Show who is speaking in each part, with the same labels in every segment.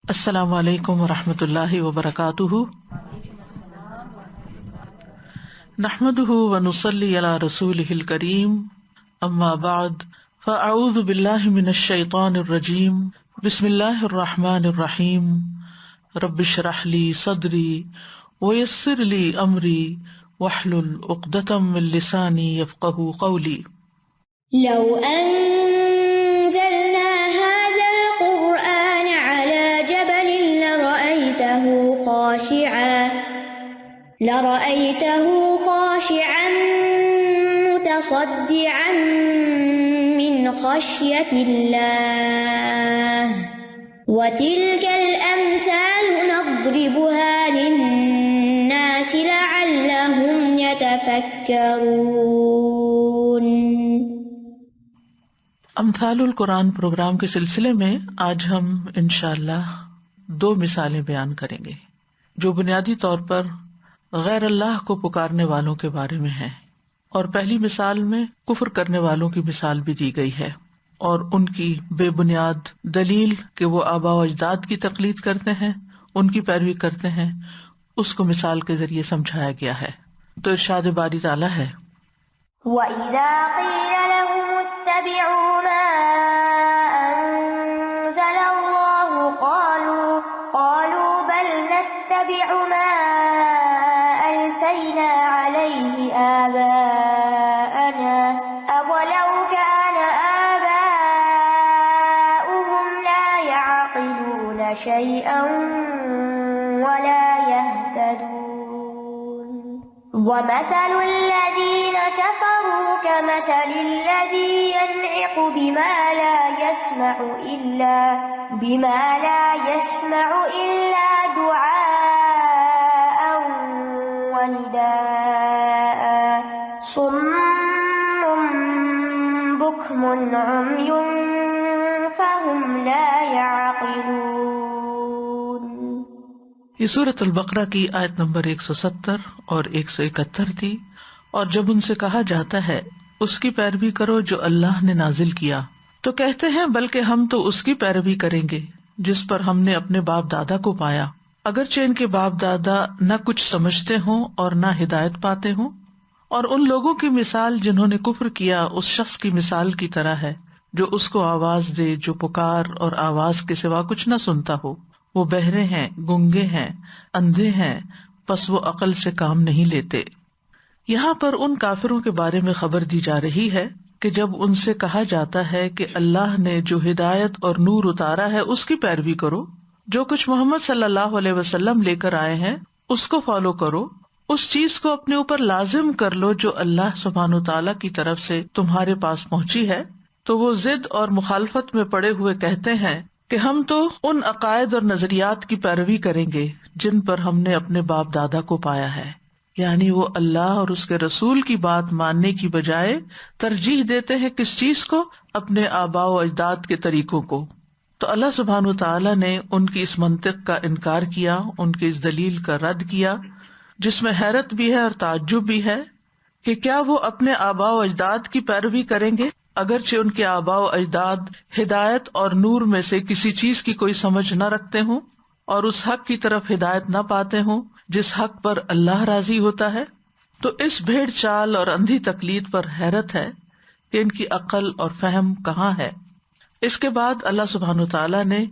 Speaker 1: السلام علیکم ورحمۃ اللہ وبرکاتہ، نحمده ونصلی علی رسولہ الکریم، اما بعد فاعوذ باللہ من الشیطان الرجیم، بسم اللہ الرحمن الرحیم، رب اشرح لی صدری ویسر لی امری واحلل عقدۃ من لسانی یفقہوا قولی۔
Speaker 2: لو أنزلنا هذا القرآن على جبل لرأيته خاشعا متصدعا من خشية الله وتلك الأمثال نضربها للناس لعلهم يتفكرون۔
Speaker 1: امثال القرآن پروگرام کے سلسلے میں آج ہم انشاءاللہ 2 مثالیں بیان کریں گے جو بنیادی طور پر غیر اللہ کو پکارنے والوں کے بارے میں ہیں، اور پہلی مثال میں کفر کرنے والوں کی مثال بھی دی گئی ہے اور ان کی بے بنیاد دلیل کہ وہ آباء و اجداد کی تقلید کرتے ہیں، ان کی پیروی کرتے ہیں، اس کو مثال کے ذریعے سمجھایا گیا ہے۔ تو ارشاد باری تعالیٰ ہے،
Speaker 2: وَإِذَا قِيلَ لَهُمُ اتَّبِعُوا مَا أَنزَلَ اللَّهُ قَالُوا بَلْ نَتَّبِعُ مَا أَلْفَيْنَا عَلَيْهِ آبَاءَنَا أَوَلَوْ كَانَ آبَاؤُهُمْ لَا يَعْقِلُونَ شَيْئًا وَلَا يَهْتَدُونَ۔ وَمَثَلُ الَّذِينَ كَفَرُوا كَمَثَلِ الَّذِي يَنْعِقُ بِمَا لَا يَسْمَعُ إِلَّا دُعَاءً وَنِدَاءً صُمٌّ بُكْمٌ عُمْيٌ فَهُمْ لَا يَعْقِلُونَ۔
Speaker 1: یہ سورۃ البقرہ کی آیت نمبر 170 اور 171 تھی، اور جب ان سے کہا جاتا ہے اس کی پیروی کرو جو اللہ نے نازل کیا، تو کہتے ہیں بلکہ ہم تو اس کی پیروی کریں گے جس پر ہم نے اپنے باپ دادا کو پایا، اگرچہ ان کے باپ دادا نہ کچھ سمجھتے ہوں اور نہ ہدایت پاتے ہوں۔ اور ان لوگوں کی مثال جنہوں نے کفر کیا اس شخص کی مثال کی طرح ہے جو اس کو آواز دے جو پکار اور آواز کے سوا کچھ نہ سنتا ہو۔ وہ بہرے ہیں، گنگے ہیں، اندھے ہیں، پس وہ عقل سے کام نہیں لیتے۔ یہاں پر ان کافروں کے بارے میں خبر دی جا رہی ہے کہ جب ان سے کہا جاتا ہے کہ اللہ نے جو ہدایت اور نور اتارا ہے اس کی پیروی کرو، جو کچھ محمد صلی اللہ علیہ وسلم لے کر آئے ہیں اس کو فالو کرو، اس چیز کو اپنے اوپر لازم کر لو جو اللہ سبحانہ تعالیٰ کی طرف سے تمہارے پاس پہنچی ہے، تو وہ ضد اور مخالفت میں پڑے ہوئے کہتے ہیں کہ ہم تو ان عقائد اور نظریات کی پیروی کریں گے جن پر ہم نے اپنے باپ دادا کو پایا ہے، یعنی وہ اللہ اور اس کے رسول کی بات ماننے کی بجائے ترجیح دیتے ہیں کس چیز کو؟ اپنے آباء و اجداد کے طریقوں کو۔ تو اللہ سبحانہ تعالیٰ نے ان کی اس منطق کا انکار کیا، ان کی اس دلیل کا رد کیا، جس میں حیرت بھی ہے اور تعجب بھی ہے کہ کیا وہ اپنے آباء و اجداد کی پیروی کریں گے اگرچہ ان کے آباء و اجداد ہدایت اور نور میں سے کسی چیز کی کوئی سمجھ نہ رکھتے ہوں اور اس حق کی طرف ہدایت نہ پاتے ہوں جس حق پر اللہ راضی ہوتا ہے؟ تو اس بھیڑ چال اور اندھی تقلید پر حیرت ہے کہ ان کی عقل اور فہم کہاں ہے۔ اس کے بعد اللہ سبحانہ تعالیٰ نے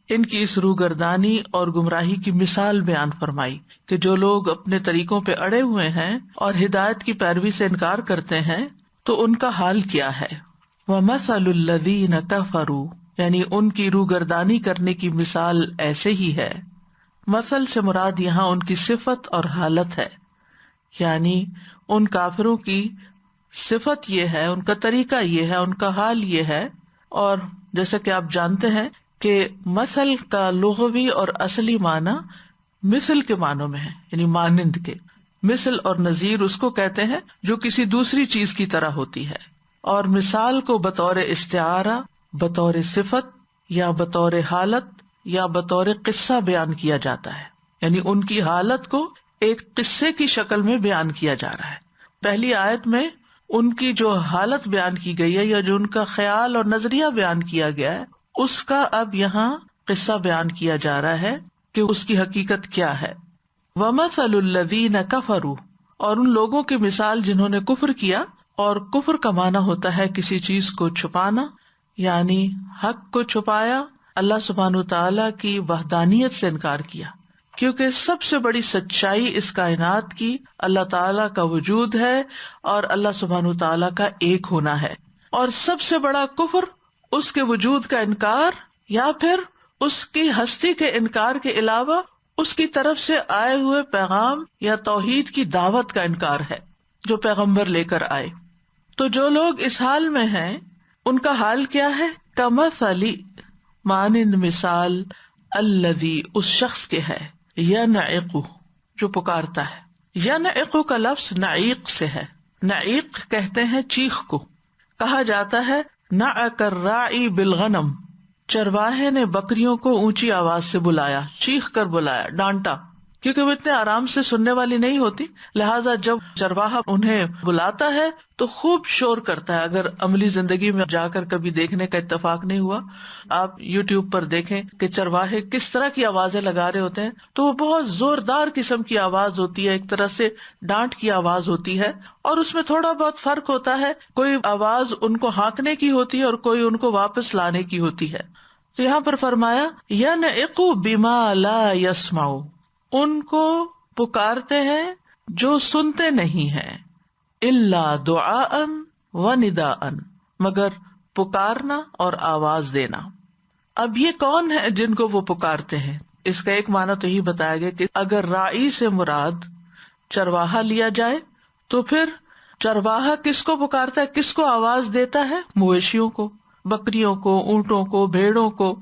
Speaker 1: ان کی اس روگردانی اور گمراہی کی مثال بیان فرمائی کہ جو لوگ اپنے طریقوں پہ اڑے ہوئے ہیں اور ہدایت کی پیروی سے انکار کرتے ہیں تو ان کا حال کیا ہے۔ وَمَثَلُ الَّذِينَ كَفَرُوا، یعنی ان کی روگردانی کرنے کی مثال ایسے ہی ہے۔ مثل سے مراد یہاں ان کی صفت اور حالت ہے، یعنی ان کافروں کی صفت یہ ہے، ان کا طریقہ یہ ہے، ان کا حال یہ ہے۔ اور جیسا کہ آپ جانتے ہیں کہ مثل کا لغوی اور اصلی معنی مثل کے معنوں میں ہے، یعنی مانند کے۔ مثل اور نظیر اس کو کہتے ہیں جو کسی دوسری چیز کی طرح ہوتی ہے، اور مثال کو بطور استعارہ، بطور صفت یا بطور حالت یا بطور قصہ بیان کیا جاتا ہے، یعنی ان کی حالت کو ایک قصے کی شکل میں بیان کیا جا رہا ہے۔ پہلی آیت میں ان کی جو حالت بیان کی گئی ہے یا جو ان کا خیال اور نظریہ بیان کیا گیا ہے اس کا اب یہاں قصہ بیان کیا جا رہا ہے کہ اس کی حقیقت کیا ہے. وَمَثَلُ الَّذِينَ كَفَرُوا، اور ان لوگوں کی مثال جنہوں نے کفر کیا. اور کفر کا معنی ہوتا ہے کسی چیز کو چھپانا، یعنی حق کو چھپایا، اللہ سبحانہ وتعالیٰ کی وحدانیت سے انکار کیا. کیونکہ سب سے بڑی سچائی اس کائنات کی اللہ تعالیٰ کا وجود ہے اور اللہ سبحانہ وتعالیٰ کا ایک ہونا ہے. اور سب سے بڑا کفر اس کے وجود کا انکار یا پھر اس کی ہستی کے انکار کے علاوہ اس کی طرف سے آئے ہوئے پیغام یا توحید کی دعوت کا انکار ہے جو پیغمبر لے کر آئے. تو جو لوگ اس حال میں ہیں ان کا حال کیا ہے؟ کمثل، مانند مثال، الذی، اس شخص کے ہے، ینعق، جو پکارتا ہے. ینعق کا لفظ نعیق سے ہے. نعیق کہتے ہیں چیخ کو. کہا جاتا ہے نعق الراعی بالغنم، چرواہے نے بکریوں کو اونچی آواز سے بلایا، چیخ کر بلایا، ڈانٹا، کیونکہ وہ اتنے آرام سے سننے والی نہیں ہوتی، لہٰذا جب چرواہا انہیں بلاتا ہے تو خوب شور کرتا ہے. اگر عملی زندگی میں جا کر کبھی دیکھنے کا اتفاق نہیں ہوا، آپ یوٹیوب پر دیکھیں کہ چرواہے کس طرح کی آوازیں لگا رہے ہوتے ہیں، تو وہ بہت زوردار قسم کی آواز ہوتی ہے، ایک طرح سے ڈانٹ کی آواز ہوتی ہے، اور اس میں تھوڑا بہت فرق ہوتا ہے. کوئی آواز ان کو ہانکنے کی ہوتی ہے اور کوئی ان کو واپس لانے کی ہوتی ہے. تو یہاں پر فرمایا ینعق بما لا یسمع، ان کو پکارتے ہیں جو سنتے نہیں ہیں، الا دعاء و نداء، مگر پکارنا اور آواز دینا. اب یہ کون ہے جن کو وہ پکارتے ہیں؟ اس کا ایک معنی تو ہی بتایا گیا کہ اگر راعی سے مراد چرواہا لیا جائے تو پھر چرواہا کس کو پکارتا ہے، کس کو آواز دیتا ہے؟ مویشیوں کو، بکریوں کو، اونٹوں کو، بھیڑوں کو.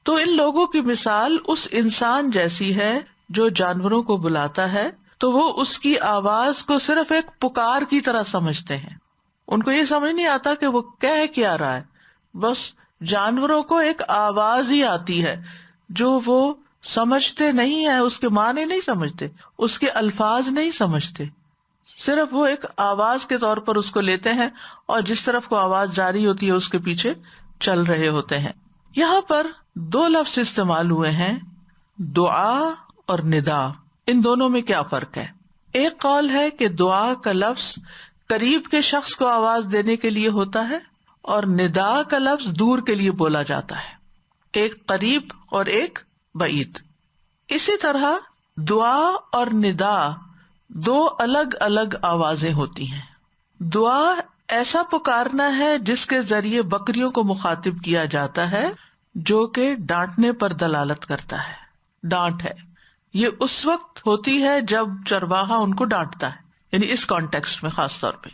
Speaker 1: تو ان لوگوں کی مثال اس انسان جیسی ہے جو جانوروں کو بلاتا ہے تو وہ اس کی آواز کو صرف ایک پکار کی طرح سمجھتے ہیں. ان کو یہ سمجھ نہیں آتا کہ وہ کہہ کیا رہا ہے، بس جانوروں کو ایک آواز ہی آتی ہے جو وہ سمجھتے نہیں ہیں، اس کے معنی نہیں سمجھتے، اس کے الفاظ نہیں سمجھتے، صرف وہ ایک آواز کے طور پر اس کو لیتے ہیں اور جس طرف کو آواز جاری ہوتی ہے اس کے پیچھے چل رہے ہوتے ہیں. یہاں پر دو لفظ استعمال ہوئے ہیں، دعا اور ندا. ان دونوں میں کیا فرق ہے؟ ایک قول ہے کہ دعا کا لفظ قریب کے شخص کو آواز دینے کے لیے ہوتا ہے اور ندا کا لفظ دور کے لیے بولا جاتا ہے، ایک قریب اور ایک بعید. اسی طرح دعا اور ندا دو الگ الگ آوازیں ہوتی ہیں. دعا ایسا پکارنا ہے جس کے ذریعے بکریوں کو مخاطب کیا جاتا ہے جو کہ ڈانٹنے پر دلالت کرتا ہے، ڈانٹ ہے. یہ اس وقت ہوتی ہے جب چرواہا ان کو ڈانٹتا ہے، یعنی اس کانٹیکسٹ میں خاص طور پہ.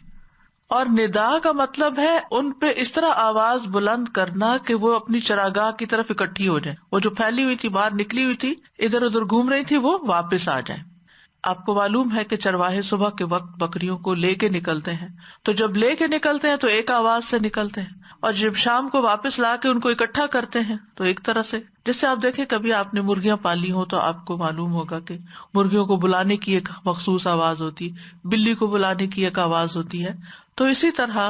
Speaker 1: اور ندا کا مطلب ہے ان پہ اس طرح آواز بلند کرنا کہ وہ اپنی چراگاہ کی طرف اکٹھی ہو جائیں، وہ جو پھیلی ہوئی تھی، باہر نکلی ہوئی تھی، ادھر ادھر گھوم رہی تھی، وہ واپس آ جائیں. آپ کو معلوم ہے کہ چرواہے صبح کے وقت بکریوں کو لے کے نکلتے ہیں، تو جب لے کے نکلتے ہیں تو ایک آواز سے نکلتے ہیں، اور جب شام کو واپس لا کے ان کو اکٹھا کرتے ہیں تو ایک طرح سے. جیسے آپ دیکھیں کبھی آپ نے مرغیاں پالی ہوں تو آپ کو معلوم ہوگا کہ مرغیوں کو بلانے کی ایک مخصوص آواز ہوتی ہے، بلی کو بلانے کی ایک آواز ہوتی ہے. تو اسی طرح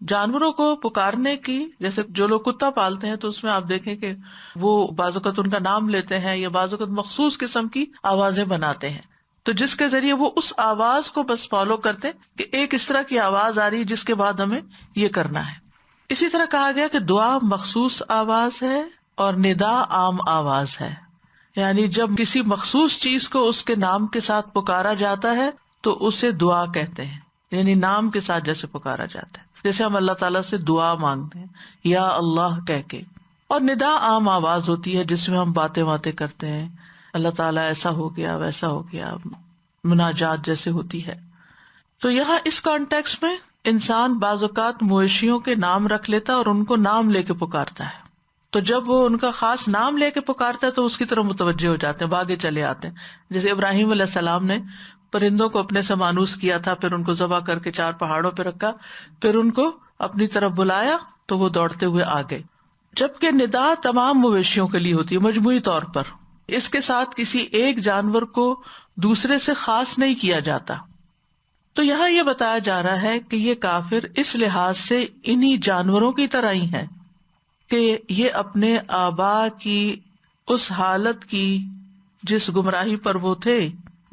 Speaker 1: جانوروں کو پکارنے کی، جیسے جو لوگ کتا پالتے ہیں تو اس میں آپ دیکھیں کہ وہ بعض اوقات ان کا نام لیتے ہیں یا بعض اوقات مخصوص قسم کی آوازیں بناتے ہیں، تو جس کے ذریعے وہ اس آواز کو بس فالو کرتے کہ ایک اس طرح کی آواز آ رہی ہے جس کے بعد ہمیں یہ کرنا ہے. اسی طرح کہا گیا کہ دعا مخصوص آواز ہے اور ندا عام آواز ہے، یعنی جب کسی مخصوص چیز کو اس کے نام کے ساتھ پکارا جاتا ہے تو اسے دعا کہتے ہیں، یعنی نام کے ساتھ جیسے پکارا جاتا ہے، جیسے ہم اللہ تعالیٰ سے دعا مانگتے ہیں یا اللہ کہہ کے. اور ندا عام آواز ہوتی ہے جس میں ہم باتیں کرتے ہیں، اللہ تعالیٰ ایسا ہو گیا، ویسا ہو گیا، مناجات جیسے ہوتی ہے. تو یہاں اس کانٹیکسٹ میں انسان بعض اوقات مویشیوں کے نام رکھ لیتا ہے اور ان کو نام لے کے پکارتا ہے، تو جب وہ ان کا خاص نام لے کے پکارتا ہے تو اس کی طرف متوجہ ہو جاتے ہیں، بھاگے چلے آتے ہیں. جیسے ابراہیم علیہ السلام نے پرندوں کو اپنے سے مانوس کیا تھا، پھر ان کو ذبح کر کے 4 پہاڑوں پہ رکھا، پھر ان کو اپنی طرف بلایا تو وہ دوڑتے ہوئے آ گئے. جبکہ ندا تمام مویشیوں کے لیے ہوتی ہے مجموعی طور پر، اس کے ساتھ کسی ایک جانور کو دوسرے سے خاص نہیں کیا جاتا. تو یہاں یہ بتایا جا رہا ہے کہ یہ کافر اس لحاظ سے انہی جانوروں کی طرح ہی ہیں کہ یہ اپنے آبا کی اس حالت کی جس گمراہی پر وہ تھے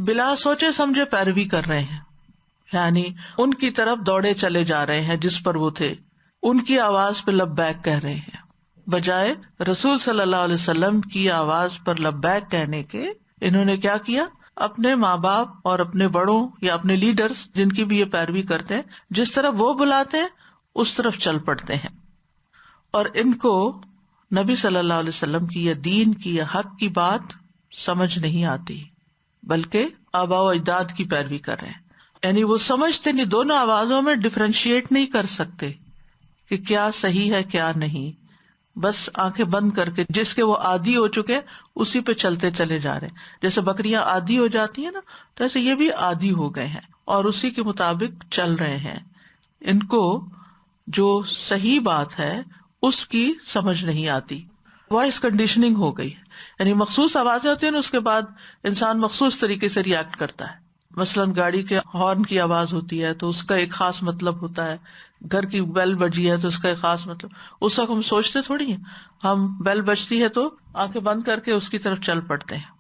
Speaker 1: بلا سوچے سمجھے پیروی کر رہے ہیں، یعنی ان کی طرف دوڑے چلے جا رہے ہیں جس پر وہ تھے، ان کی آواز پہ لبیک کہہ رہے ہیں، بجائے رسول صلی اللہ علیہ وسلم کی آواز پر لبیک کہنے کے انہوں نے کیا کیا، اپنے ماں باپ اور اپنے بڑوں یا اپنے لیڈرز جن کی بھی یہ پیروی کرتے ہیں جس طرف وہ بلاتے ہیں اس طرف چل پڑتے ہیں، اور ان کو نبی صلی اللہ علیہ وسلم کی یا دین کی یا حق کی بات سمجھ نہیں آتی، بلکہ آباء و اجداد کی پیروی کر رہے ہیں، یعنی وہ سمجھتے نہیں، دونوں آوازوں میں ڈفرینشیٹ نہیں کر سکتے کہ کیا صحیح ہے کیا نہیں، بس آنکھیں بند کر کے جس کے وہ عادی ہو چکے اسی پہ چلتے چلے جا رہے ہیں، جیسے بکریاں عادی ہو جاتی ہیں نا، تو ایسے یہ بھی عادی ہو گئے ہیں اور اسی کے مطابق چل رہے ہیں، ان کو جو صحیح بات ہے اس کی سمجھ نہیں آتی، وائس کنڈیشننگ ہو گئی، یعنی مخصوص آوازیں ہوتی ہیں نا، اس کے بعد انسان مخصوص طریقے سے ریئیکٹ کرتا ہے، مثلاً گاڑی کے ہارن کی آواز ہوتی ہے تو اس کا ایک خاص مطلب ہوتا ہے، گھر کی بیل بجی ہے تو اس کا ایک خاص مطلب، اس وقت ہم سوچتے تھوڑی ہیں، ہم بیل بجتی ہے تو آنکھیں بند کر کے اس کی طرف چل پڑتے ہیں۔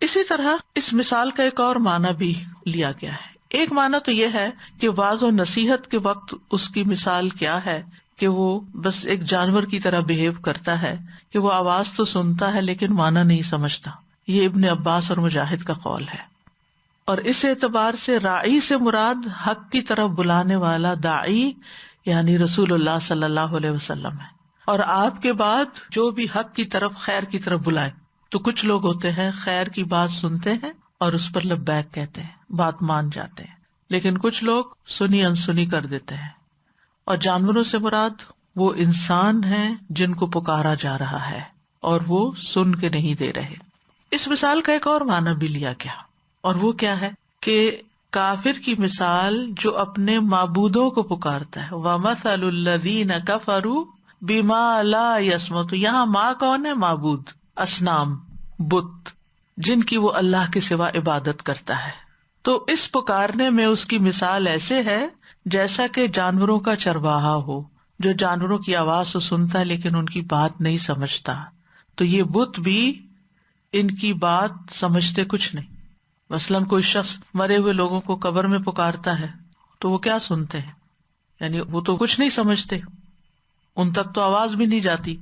Speaker 1: اسی طرح اس مثال کا ایک اور معنی بھی لیا گیا ہے، ایک معنی تو یہ ہے کہ واعظ و نصیحت کے وقت اس کی مثال کیا ہے کہ وہ بس ایک جانور کی طرح بہیو کرتا ہے کہ وہ آواز تو سنتا ہے لیکن معنی نہیں سمجھتا، یہ ابن عباس اور مجاہد کا قول ہے، اور اس اعتبار سے راعی سے مراد حق کی طرف بلانے والا داعی یعنی رسول اللہ صلی اللہ علیہ وسلم ہے، اور آپ کے بعد جو بھی حق کی طرف خیر کی طرف بلائے، تو کچھ لوگ ہوتے ہیں خیر کی بات سنتے ہیں اور اس پر لبیک کہتے ہیں، بات مان جاتے ہیں، لیکن کچھ لوگ سنی انسنی کر دیتے ہیں، اور جانوروں سے مراد وہ انسان ہیں جن کو پکارا جا رہا ہے اور وہ سن کے نہیں دے رہے۔ اس مثال کا ایک اور معنی بھی لیا گیا، اور وہ کیا ہے کہ کافر کی مثال جو اپنے معبودوں کو پکارتا ہے، وَمَثَلُ الَّذِينَ كَفَرُوا بِمَا لَا يَسْمَعُونَ، یہاں ماں کون ہے؟ معبود، اصنام، بت جن کی وہ اللہ کے سوا عبادت کرتا ہے، تو اس پکارنے میں اس کی مثال ایسے ہے جیسا کہ جانوروں کا چرواہا ہو جو جانوروں کی آواز تو سنتا ہے لیکن ان کی بات نہیں سمجھتا، تو یہ بت بھی ان کی بات سمجھتے کچھ نہیں۔ مثلاً کوئی شخص مرے ہوئے لوگوں کو قبر میں پکارتا ہے تو وہ کیا سنتے ہیں؟ یعنی وہ تو کچھ نہیں سمجھتے، ان تک تو آواز بھی نہیں جاتی۔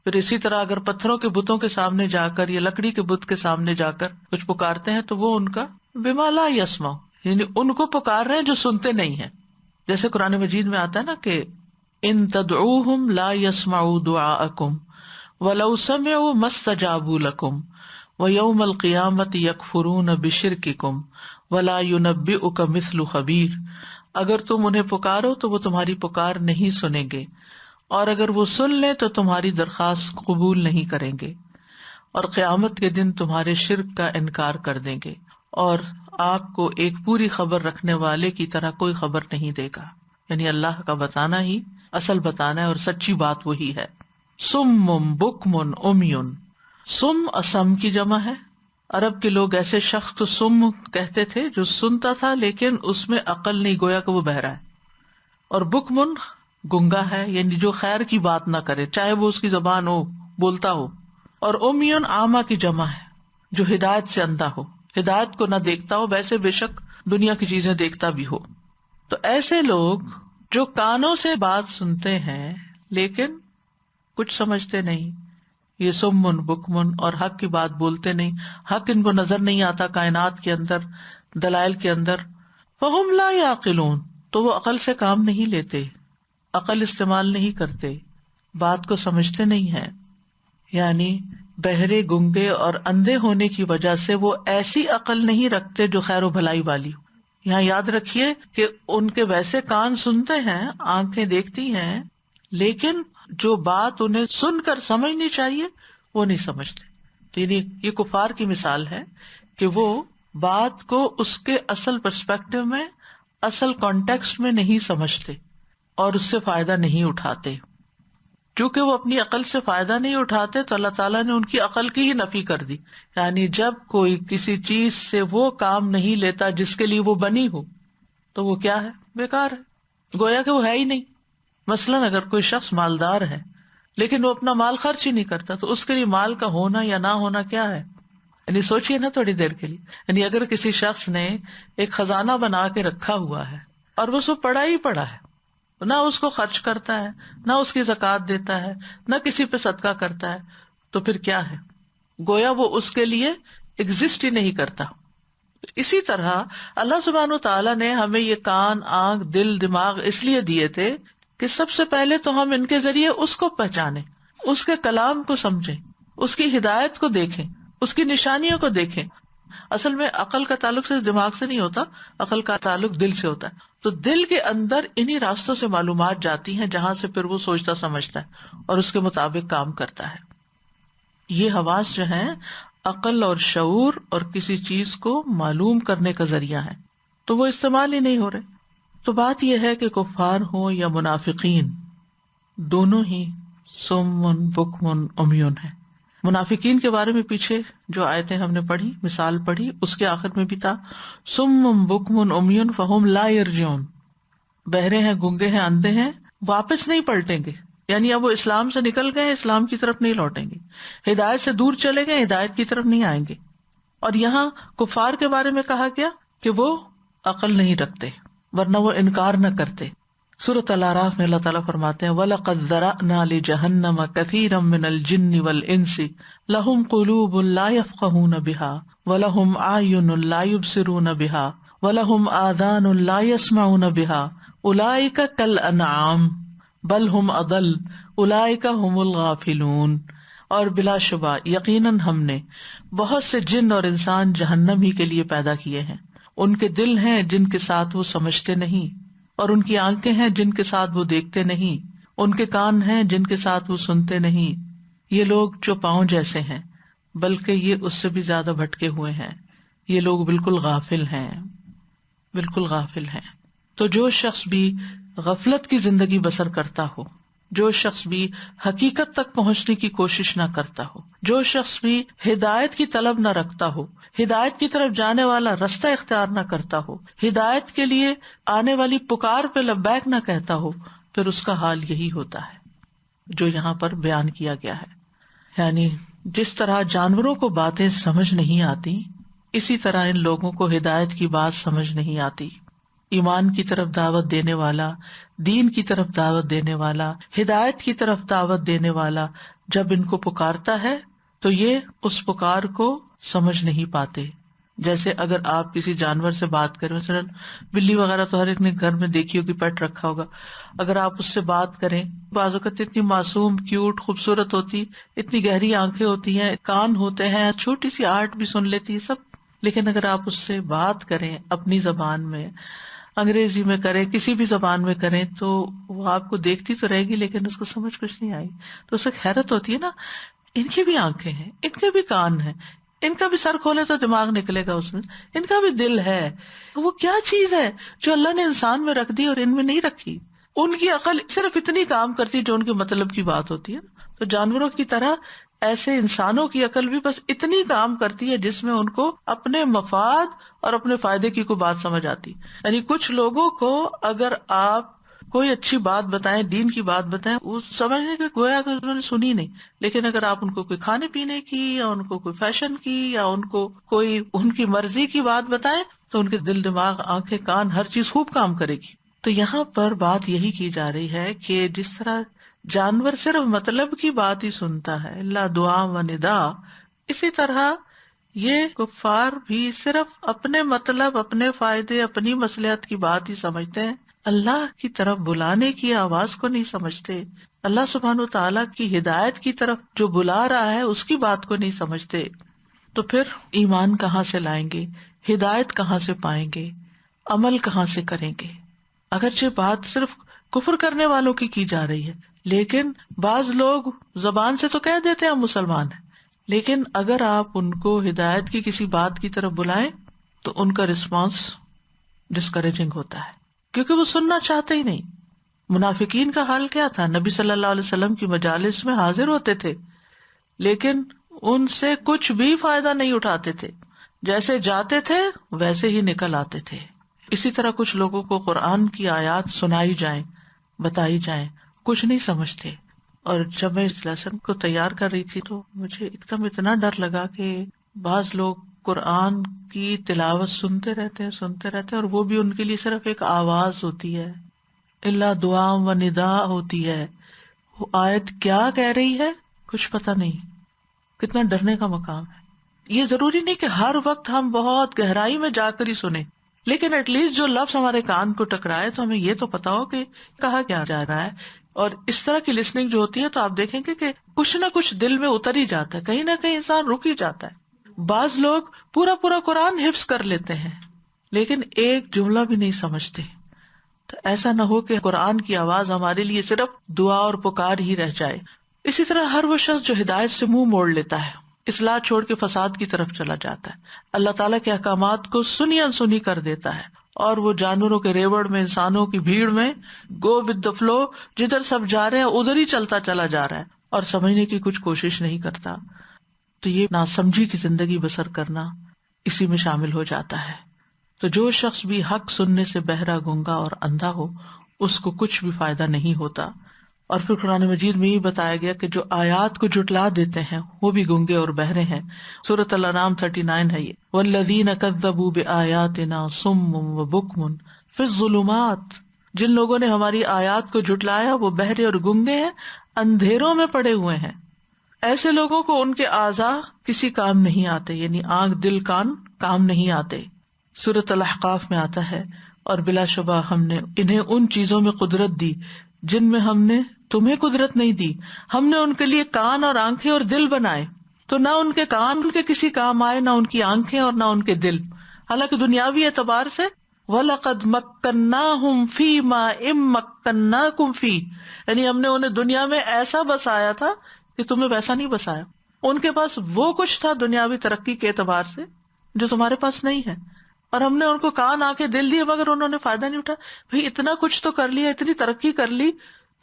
Speaker 1: پھر اسی طرح اگر پتھروں کے بتوں کے سامنے جا کر یا لکڑی کے بت کے سامنے جا کر کچھ پکارتے ہیں تو وہ ان کا بما لا یسمع، یعنی ان کو پکار رہے ہیں جو سنتے نہیں ہیں، جیسے قرآن مجید میں آتا ہے نا کہ ان تدعوہم لا یسمعوا دعاءکم ولو سمعوا ما استجابوا لکم ویوم القیامۃ یکفرون بشرککم ولا ینبئک مثل خبیر، اگر تم انہیں پکارو تو وہ تمہاری پکار نہیں سنیں گے، اور اگر وہ سن لیں تو تمہاری درخواست قبول نہیں کریں گے، اور قیامت کے دن تمہارے شرک کا انکار کر دیں گے، اور آپ کو ایک پوری خبر رکھنے والے کی طرح کوئی خبر نہیں دے گا، یعنی اللہ کا بتانا ہی اصل بتانا ہے اور سچی بات وہی ہے۔ سم بکم امیون، سم اسم کی جمع ہے، عرب کے لوگ ایسے شخص کو سم کہتے تھے جو سنتا تھا لیکن اس میں عقل نہیں، گویا کہ وہ بہرا ہے، اور بکمن گنگا ہے، یعنی جو خیر کی بات نہ کرے چاہے وہ اس کی زبان ہو، بولتا ہو، اور امیون عامہ کی جمع ہے جو ہدایت سے اندھا ہو، ہدایت کو نہ دیکھتا ہو، ویسے بے شک دنیا کی چیزیں دیکھتا بھی ہو۔ تو ایسے لوگ جو کانوں سے بات سنتے ہیں لیکن کچھ سمجھتے نہیں، یہ سمن بکمن، اور حق کی بات بولتے نہیں، حق ان کو نظر نہیں آتا کائنات کے اندر، دلائل کے اندر، فہم لا یعقلون، تو وہ عقل سے کام نہیں لیتے، عقل استعمال نہیں کرتے، بات کو سمجھتے نہیں ہیں، یعنی بہرے، گنگے اور اندھے ہونے کی وجہ سے وہ ایسی عقل نہیں رکھتے جو خیر و بھلائی والی ہو۔ یہاں یاد رکھیے کہ ان کے ویسے کان سنتے ہیں، آنکھیں دیکھتی ہیں، لیکن جو بات انہیں سن کر سمجھنی چاہیے وہ نہیں سمجھتے۔ یعنی یہ کفار کی مثال ہے کہ وہ بات کو اس کے اصل پرسپیکٹو میں، اصل کانٹیکسٹ میں نہیں سمجھتے اور اس سے فائدہ نہیں اٹھاتے۔ کیونکہ وہ اپنی عقل سے فائدہ نہیں اٹھاتے تو اللہ تعالیٰ نے ان کی عقل کی ہی نفی کر دی، یعنی جب کوئی کسی چیز سے وہ کام نہیں لیتا جس کے لیے وہ بنی ہو تو وہ کیا ہے؟ بیکار ہے، گویا کہ وہ ہے ہی نہیں۔ مثلاً اگر کوئی شخص مالدار ہے لیکن وہ اپنا مال خرچ ہی نہیں کرتا، تو اس کے لیے مال کا ہونا یا نہ ہونا کیا ہے؟ یعنی سوچئے نا تھوڑی دیر کے لیے، یعنی اگر کسی شخص نے ایک خزانہ بنا کے رکھا ہوا ہے اور وہ سب پڑا ہی پڑا ہے، نہ اس کو خرچ کرتا ہے، نہ اس کی زکوٰۃ دیتا ہے، نہ کسی پہ صدقہ کرتا ہے، تو پھر کیا ہے؟ گویا وہ اس کے لیے ایگزسٹ ہی نہیں کرتا۔ اسی طرح اللہ سبحانہ تعالیٰ نے ہمیں یہ کان، آنکھ، دل، دماغ اس لیے دیے تھے کہ سب سے پہلے تو ہم ان کے ذریعے اس کو پہچانیں، اس کے کلام کو سمجھیں، اس کی ہدایت کو دیکھیں، اس کی نشانیوں کو دیکھیں۔ اصل میں عقل کا تعلق صرف دماغ سے نہیں ہوتا، عقل کا تعلق دل سے ہوتا ہے، تو دل کے اندر انہی راستوں سے معلومات جاتی ہیں جہاں سے پھر وہ سوچتا سمجھتا ہے اور اس کے مطابق کام کرتا ہے۔ یہ حواس جو ہیں عقل اور شعور اور کسی چیز کو معلوم کرنے کا ذریعہ ہے، تو وہ استعمال ہی نہیں ہو رہے۔ تو بات یہ ہے کہ کفار ہوں یا منافقین، دونوں ہی صم بکم عمیون ہیں۔ منافقین کے بارے میں پیچھے جو آیتیں ہم نے پڑھی، مثال پڑھی، اس کے آخر میں بھی تھا صم بکم عمیون فہم لا یرجعون، بہرے ہیں، گونگے ہیں، اندھے ہیں، واپس نہیں پلٹیں گے، یعنی اب وہ اسلام سے نکل گئے، اسلام کی طرف نہیں لوٹیں گے، ہدایت سے دور چلے گئے، ہدایت کی طرف نہیں آئیں گے۔ اور یہاں کفار کے بارے میں کہا گیا کہ وہ عقل نہیں رکھتے، ورنہ وہ انکار نہ کرتے۔ سورۃ الاعراف میں اللہ تعالیٰ فرماتے ہیں وَلَقَدْ ذَرَأْنَا لِجَهَنَّمَ كَثِيرًا مِّنَ الْجِنِّ وَالْإِنسِ لَهُمْ قُلُوبٌ لَا يَفْقَهُونَ بِهَا وَلَهُمْ أَعْيُنٌ لَا يُبْصِرُونَ بِهَا وَلَهُمْ آذَانٌ لَا يَسْمَعُونَ بِهَا أُولَٰئِكَ كَالْأَنْعَامِ بَلْ هُمْ أَضَلُّ أُولَٰئِكَ هُمُ الْغَافِلُونَ۔ اور بلا شبہ یقیناً ہم نے بہت سے جن اور انسان جہنم ہی کے لیے پیدا کیے ہیں، ان کے دل ہیں جن کے ساتھ وہ سمجھتے نہیں، اور ان کی آنکھیں ہیں جن کے ساتھ وہ دیکھتے نہیں، ان کے کان ہیں جن کے ساتھ وہ سنتے نہیں۔ یہ لوگ جو پاؤں جیسے ہیں، بلکہ یہ اس سے بھی زیادہ بھٹکے ہوئے ہیں، یہ لوگ بالکل غافل ہیں، بالکل غافل ہیں۔ تو جو شخص بھی غفلت کی زندگی بسر کرتا ہو، جو شخص بھی حقیقت تک پہنچنے کی کوشش نہ کرتا ہو، جو شخص بھی ہدایت کی طلب نہ رکھتا ہو، ہدایت کی طرف جانے والا رستہ اختیار نہ کرتا ہو، ہدایت کے لیے آنے والی پکار پہ لبیک نہ کہتا ہو، پھر اس کا حال یہی ہوتا ہے جو یہاں پر بیان کیا گیا ہے۔ یعنی جس طرح جانوروں کو باتیں سمجھ نہیں آتی، اسی طرح ان لوگوں کو ہدایت کی بات سمجھ نہیں آتی۔ ایمان کی طرف دعوت دینے والا، دین کی طرف دعوت دینے والا، ہدایت کی طرف دعوت دینے والا جب ان کو پکارتا ہے تو یہ اس پکار کو سمجھ نہیں پاتے۔ جیسے اگر آپ کسی جانور سے بات کریں، مثلا بلی وغیرہ تو ہر ایک نے گھر میں دیکھی ہوگی، پیٹ رکھا ہوگا، اگر آپ اس سے بات کریں، بعض اوقات اتنی معصوم، کیوٹ، خوبصورت ہوتی، اتنی گہری آنکھیں ہوتی ہیں، کان ہوتے ہیں، چھوٹی سی آرٹ بھی سن لیتی ہے سب، لیکن اگر آپ اس سے بات کریں اپنی زبان میں، انگریزی میں کریں، کسی بھی زبان میں کریں، تو وہ آپ کو دیکھتی تو رہے گی لیکن اس کو سمجھ کچھ نہیں آئی۔ تو اسے حیرت ہوتی ہے نا، ان کی بھی آنکھیں ہیں، ان کے بھی کان ہیں، ان کا بھی سر کھولے تو دماغ نکلے گا اس میں، ان کا بھی دل ہے، وہ کیا چیز ہے جو اللہ نے انسان میں رکھ دی اور ان میں نہیں رکھی؟ ان کی عقل صرف اتنی کام کرتی ہے جو ان کے مطلب کی بات ہوتی ہے۔ تو جانوروں کی طرح ایسے انسانوں کی عقل بھی بس اتنی کام کرتی ہے جس میں ان کو اپنے مفاد اور اپنے فائدے کی کوئی بات سمجھ آتی۔ یعنی کچھ لوگوں کو اگر آپ کوئی اچھی بات بتائیں، دین کی بات بتائیں، وہ سمجھنے کے گویا کہ انہوں نے سنی نہیں، لیکن اگر آپ ان کو کوئی کھانے پینے کی یا ان کو کوئی فیشن کی یا ان کو کوئی ان کی مرضی کی بات بتائیں تو ان کے دل، دماغ، آنکھیں، کان، ہر چیز خوب کام کرے گی۔ تو یہاں پر بات یہی کی جا رہی ہے کہ جس طرح جانور صرف مطلب کی بات ہی سنتا ہے، لا دعا و ندا، اسی طرح یہ کفار بھی صرف اپنے مطلب، اپنے فائدے، اپنی مصلحت کی بات ہی سمجھتے ہیں، اللہ کی طرف بلانے کی آواز کو نہیں سمجھتے، اللہ سبحانہ تعالیٰ کی ہدایت کی طرف جو بلا رہا ہے اس کی بات کو نہیں سمجھتے۔ تو پھر ایمان کہاں سے لائیں گے، ہدایت کہاں سے پائیں گے، عمل کہاں سے کریں گے؟ اگرچہ بات صرف کفر کرنے والوں کی جا رہی ہے، لیکن بعض لوگ زبان سے تو کہہ دیتے ہیں ہم مسلمان ہیں، لیکن اگر آپ ان کو ہدایت کی کسی بات کی طرف بلائیں تو ان کا رسپانس ڈسکریجنگ ہوتا ہے، کیونکہ وہ سننا چاہتے ہی نہیں۔ منافقین کا حال کیا تھا؟ نبی صلی اللہ علیہ وسلم کی مجالس میں حاضر ہوتے تھے لیکن ان سے کچھ بھی فائدہ نہیں اٹھاتے تھے، جیسے جاتے تھے ویسے ہی نکل آتے تھے۔ اسی طرح کچھ لوگوں کو قرآن کی آیات سنائی جائیں، بتائی جائیں، کچھ نہیں سمجھتے، اور جب میں اس لیسن کو تیار کر رہی تھی تو مجھے ایک دم اتنا ڈر لگا کہ بعض لوگ قرآن کی تلاوت سنتے رہتے ہیں اور وہ بھی ان کے لیے صرف ایک آواز ہوتی ہے، اللہ دعا و ندا ہوتی ہے، وہ آیت کیا کہہ رہی ہے کچھ پتہ نہیں. کتنا ڈرنے کا مقام ہے. یہ ضروری نہیں کہ ہر وقت ہم بہت گہرائی میں جا کر ہی سنیں، لیکن ایٹ لیسٹ جو لفظ ہمارے کان کو ٹکرائے تو ہمیں یہ تو پتا ہو کہ کہا کیا جا رہا ہے. اور اس طرح کی لسننگ جو ہوتی ہے تو آپ دیکھیں گے کہ کچھ نہ کچھ دل میں اتر ہی جاتا ہے، کہیں نہ کہیں انسان رک ہی جاتا ہے. بعض لوگ پورا پورا قرآن حفظ کر لیتے ہیں لیکن ایک جملہ بھی نہیں سمجھتے. تو ایسا نہ ہو کہ قرآن کی آواز ہمارے لیے صرف دعا اور پکار ہی رہ جائے. اسی طرح ہر وہ شخص جو ہدایت سے منہ موڑ لیتا ہے، اصلاح چھوڑ کے فساد کی طرف چلا جاتا ہے، اللہ تعالیٰ کے احکامات کو سنی انسنی کر دیتا ہے، اور وہ جانوروں کے ریوڑ میں، انسانوں کی بھیڑ میں گو ود دا فلو، جدھر سب جا رہے ہیں ادھر ہی چلتا چلا جا رہا ہے اور سمجھنے کی کچھ کوشش نہیں کرتا. تو یہ ناسمجھی کی زندگی بسر کرنا اسی میں شامل ہو جاتا ہے. تو جو شخص بھی حق سننے سے بہرا، گنگا اور اندھا ہو، اس کو کچھ بھی فائدہ نہیں ہوتا. اور پھر قرآن مجید میں یہ بتایا گیا کہ جو آیات کو جھٹلا دیتے ہیں وہ بھی گنگے اور بہرے ہیں. سورۃ الانعام 39 ہے یہ، والذین کذبوا بآیاتنا صم وبکم فی الظلمات. جن لوگوں نے ہماری آیات کو جھٹلایا وہ بہرے اور گنگے ہیں، اندھیروں میں پڑے ہوئے ہیں. ایسے لوگوں کو ان کے اعضاء کسی کام نہیں آتے، یعنی آنکھ، دل، کان کام نہیں آتے. سورۃ الاحقاف میں آتا ہے، اور بلا شبہ ہم نے انہیں ان چیزوں میں قدرت دی جن میں ہم نے تمہیں قدرت نہیں دی. ہم نے ان کے لیے کان اور آنکھیں اور دل بنائے، تو نہ ان کے کان کے کسی کام آئے، نہ ان کی آنکھیں اور نہ ان کے دل. حالانکہ دنیاوی اعتبار سے وَلَقَدْ مَكَّنَّاهُمْ فِي مَا إِن مَّكَّنَّاكُمْ فِيهِ، یعنی ہم نے انہیں دنیا میں ایسا بسایا تھا کہ تمہیں ویسا نہیں بسایا. ان کے پاس وہ کچھ تھا دنیاوی ترقی کے اعتبار سے جو تمہارے پاس نہیں ہے، اور ہم نے ان کو کان، آنکھیں، دل دیے مگر انہوں نے فائدہ نہیں اٹھایا. بھئی اتنا کچھ تو کر لیا، اتنی ترقی کر لی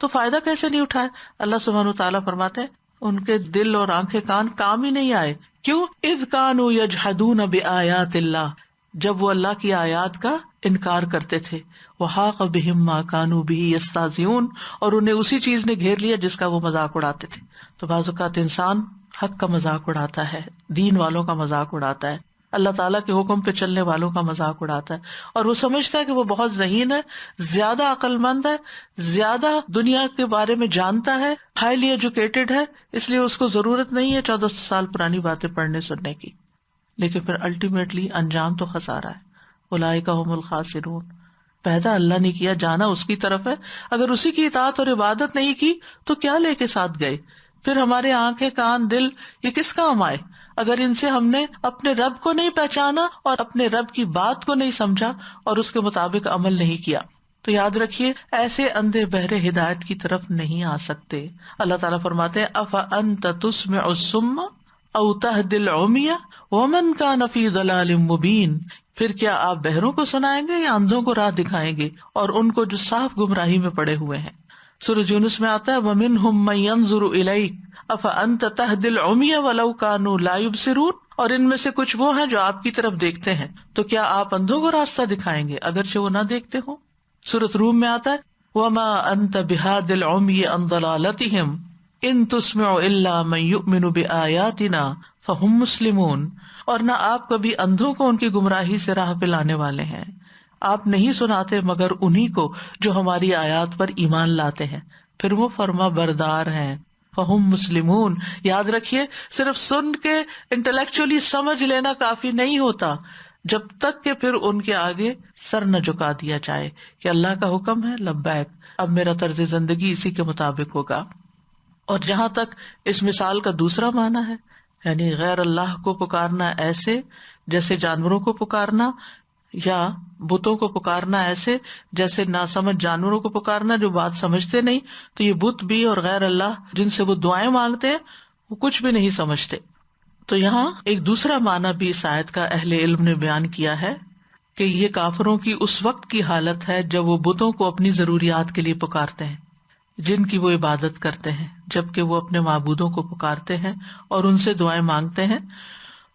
Speaker 1: تو فائدہ کیسے نہیں اٹھایا؟ اللہ سبحانہ وتعالیٰ فرماتے ہیں ان کے دل اور آنکھیں، کان کام ہی نہیں آئے. کیوں؟ اذ کانوا یجحدون بآیات اللہ، جب وہ اللہ کی آیات کا انکار کرتے تھے. وحاق بہم ما کانوا بہ یستہزئون، اور انہیں اسی چیز نے گھیر لیا جس کا وہ مذاق اڑاتے تھے. تو بعض اوقات انسان حق کا مذاق اڑاتا ہے، دین والوں کا مذاق اڑاتا ہے، اللہ تعالیٰ کے حکم پہ چلنے والوں کا مذاق اڑاتا ہے، اور وہ سمجھتا ہے کہ وہ بہت ذہین ہے، زیادہ عقل مند ہے، زیادہ دنیا کے بارے میں جانتا ہے، ہائیلی ایجوکیٹڈ ہے، اس لیے اس کو ضرورت نہیں ہے 14 سال پرانی باتیں پڑھنے سننے کی. لیکن پھر الٹیمیٹلی انجام تو خسارہ ہے. اولئک ھم الخاسرون. پیدا اللہ نے کیا، جانا اس کی طرف ہے، اگر اسی کی اطاعت اور عبادت نہیں کی تو کیا لے کے ساتھ گئے؟ پھر ہمارے آنکھیں، کان، دل یہ کس کام آئے اگر ان سے ہم نے اپنے رب کو نہیں پہچانا اور اپنے رب کی بات کو نہیں سمجھا اور اس کے مطابق عمل نہیں کیا؟ تو یاد رکھیے ایسے اندھے بہرے ہدایت کی طرف نہیں آ سکتے. اللہ تعالیٰ فرماتے ہیں افانت تسمع الصم او تہدی العمی ومن کان فی ضلال مبین. پھر کیا آپ بہروں کو سنائیں گے یا اندھوں کو راہ دکھائیں گے، اور ان کو جو صاف گمراہی میں پڑے ہوئے ہیں. سورۃ یونس میں آتا ہے وَمِنْهُمْ مَن يَنظُرُ إِلَيْكَ أَفَأَنْتَ تَهْدِي الْعُمْيَ وَلَوْ كَانُوا لَا يُبْصِرُونَ. اور ان میں سے کچھ وہ ہیں جو آپ کی طرف دیکھتے ہیں، تو کیا آپ اندھوں کو راستہ دکھائیں گے اگرچہ وہ نہ دیکھتے ہوں. سورۃ روم میں آتا ہے وَمَا أَنْتَ بِهَادِ الْعُمْيِ عَنْ ضَلَالَتِهِمْ إِن تُسْمِعُ إِلَّا مَن يُؤْمِنُ بِآيَاتِنَا فَهُمْ مُسْلِمُونَ. اور نہ آپ کبھی اندھوں کو ان کی گمراہی سے راہ پہ لانے والے ہیں، آپ نہیں سناتے مگر انہی کو جو ہماری آیات پر ایمان لاتے ہیں، پھر وہ فرما بردار ہیں. فہم مسلمون. یاد رکھیے صرف سن کے انٹلیکچولی سمجھ لینا کافی نہیں ہوتا جب تک کہ پھر ان کے آگے سر نہ جھکا دیا جائے کہ اللہ کا حکم ہے، لبیک، اب میرا طرز زندگی اسی کے مطابق ہوگا. اور جہاں تک اس مثال کا دوسرا معنی ہے، یعنی غیر اللہ کو پکارنا ایسے جیسے جانوروں کو پکارنا، یا بتوں کو پکارنا ایسے جیسے ناسمجھ جانوروں کو پکارنا جو بات سمجھتے نہیں، تو یہ بت بھی اور غیر اللہ جن سے وہ دعائیں مانگتے ہیں وہ کچھ بھی نہیں سمجھتے. تو یہاں ایک دوسرا معنی بھی اس آیت کا اہل علم نے بیان کیا ہے کہ یہ کافروں کی اس وقت کی حالت ہے جب وہ بتوں کو اپنی ضروریات کے لیے پکارتے ہیں، جن کی وہ عبادت کرتے ہیں، جبکہ وہ اپنے معبودوں کو پکارتے ہیں اور ان سے دعائیں مانگتے ہیں.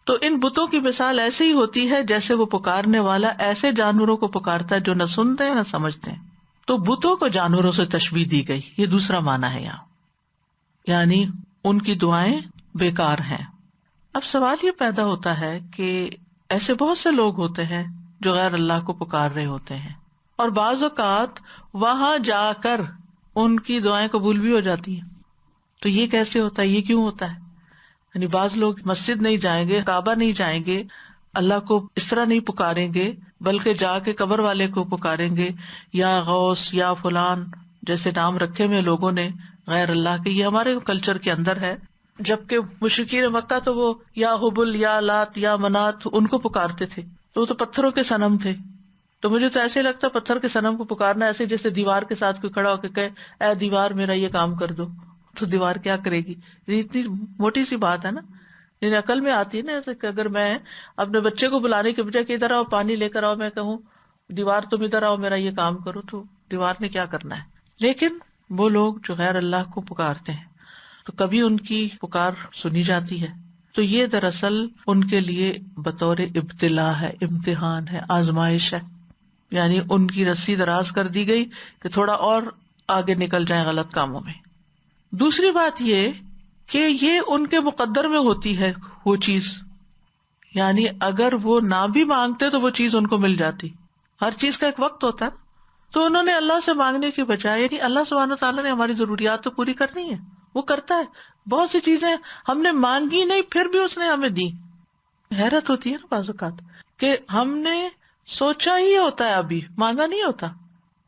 Speaker 1: تو ان بتوں کی مثال ایسے ہی ہوتی ہے جیسے وہ پکارنے والا ایسے جانوروں کو پکارتا ہے جو نہ سنتے ہیں نہ سمجھتے ہیں. تو بتوں کو جانوروں سے تشبیہ دی گئی، یہ دوسرا معنی ہے یہاں. یعنی ان کی دعائیں بیکار ہیں۔ اب سوال یہ پیدا ہوتا ہے کہ ایسے بہت سے لوگ ہوتے ہیں جو غیر اللہ کو پکار رہے ہوتے ہیں، اور بعض اوقات وہاں جا کر ان کی دعائیں قبول بھی ہو جاتی ہیں۔ تو یہ کیسے ہوتا ہے، یہ کیوں ہوتا ہے؟ یعنی بعض لوگ مسجد نہیں جائیں گے، کعبہ نہیں جائیں گے، اللہ کو اس طرح نہیں پکاریں گے، بلکہ جا کے قبر والے کو پکاریں گے، یا غوث یا فلان جیسے نام رکھے ہوئے لوگوں نے غیر اللہ کے۔ یہ ہمارے کلچر کے اندر ہے، جبکہ مشرکین مکہ تو وہ یا حبل یا لات یا منات ان کو پکارتے تھے، تو وہ تو پتھروں کے صنم تھے۔ تو مجھے تو ایسے لگتا پتھر کے صنم کو پکارنا ایسے جیسے دیوار کے ساتھ کوئی کھڑا ہو کے کہے اے دیوار میرا یہ کام کر دو، تو دیوار کیا کرے گی؟ یہ اتنی موٹی سی بات ہے نا، یعنی عقل میں آتی ہے نا، ایسے کہ اگر میں اپنے بچے کو بلانے کے بجائے کہ ادھر آؤ پانی لے کر آؤ، میں کہوں دیوار تم ادھر آؤ میرا یہ کام کرو، تو دیوار نے کیا کرنا ہے؟ لیکن وہ لوگ جو غیر اللہ کو پکارتے ہیں تو کبھی ان کی پکار سنی جاتی ہے، تو یہ دراصل ان کے لیے بطور ابتلا ہے، امتحان ہے، آزمائش ہے، یعنی ان کی رسی دراز کر دی گئی کہ تھوڑا اور آگے نکل جائیں غلط کاموں میں۔ دوسری بات یہ کہ یہ ان کے مقدر میں ہوتی ہے وہ چیز، یعنی اگر وہ نہ بھی مانگتے تو وہ چیز ان کو مل جاتی۔ ہر چیز کا ایک وقت ہوتا ہے، تو انہوں نے اللہ سے مانگنے کے بجائے، یعنی اللہ سبحانہ تعالیٰ نے ہماری ضروریات تو پوری کرنی ہے، وہ کرتا ہے، بہت سی چیزیں ہم نے مانگی نہیں پھر بھی اس نے ہمیں دی۔ حیرت ہوتی ہے نا بعض اوقات کہ ہم نے سوچا ہی ہوتا ہے، ابھی مانگا نہیں ہوتا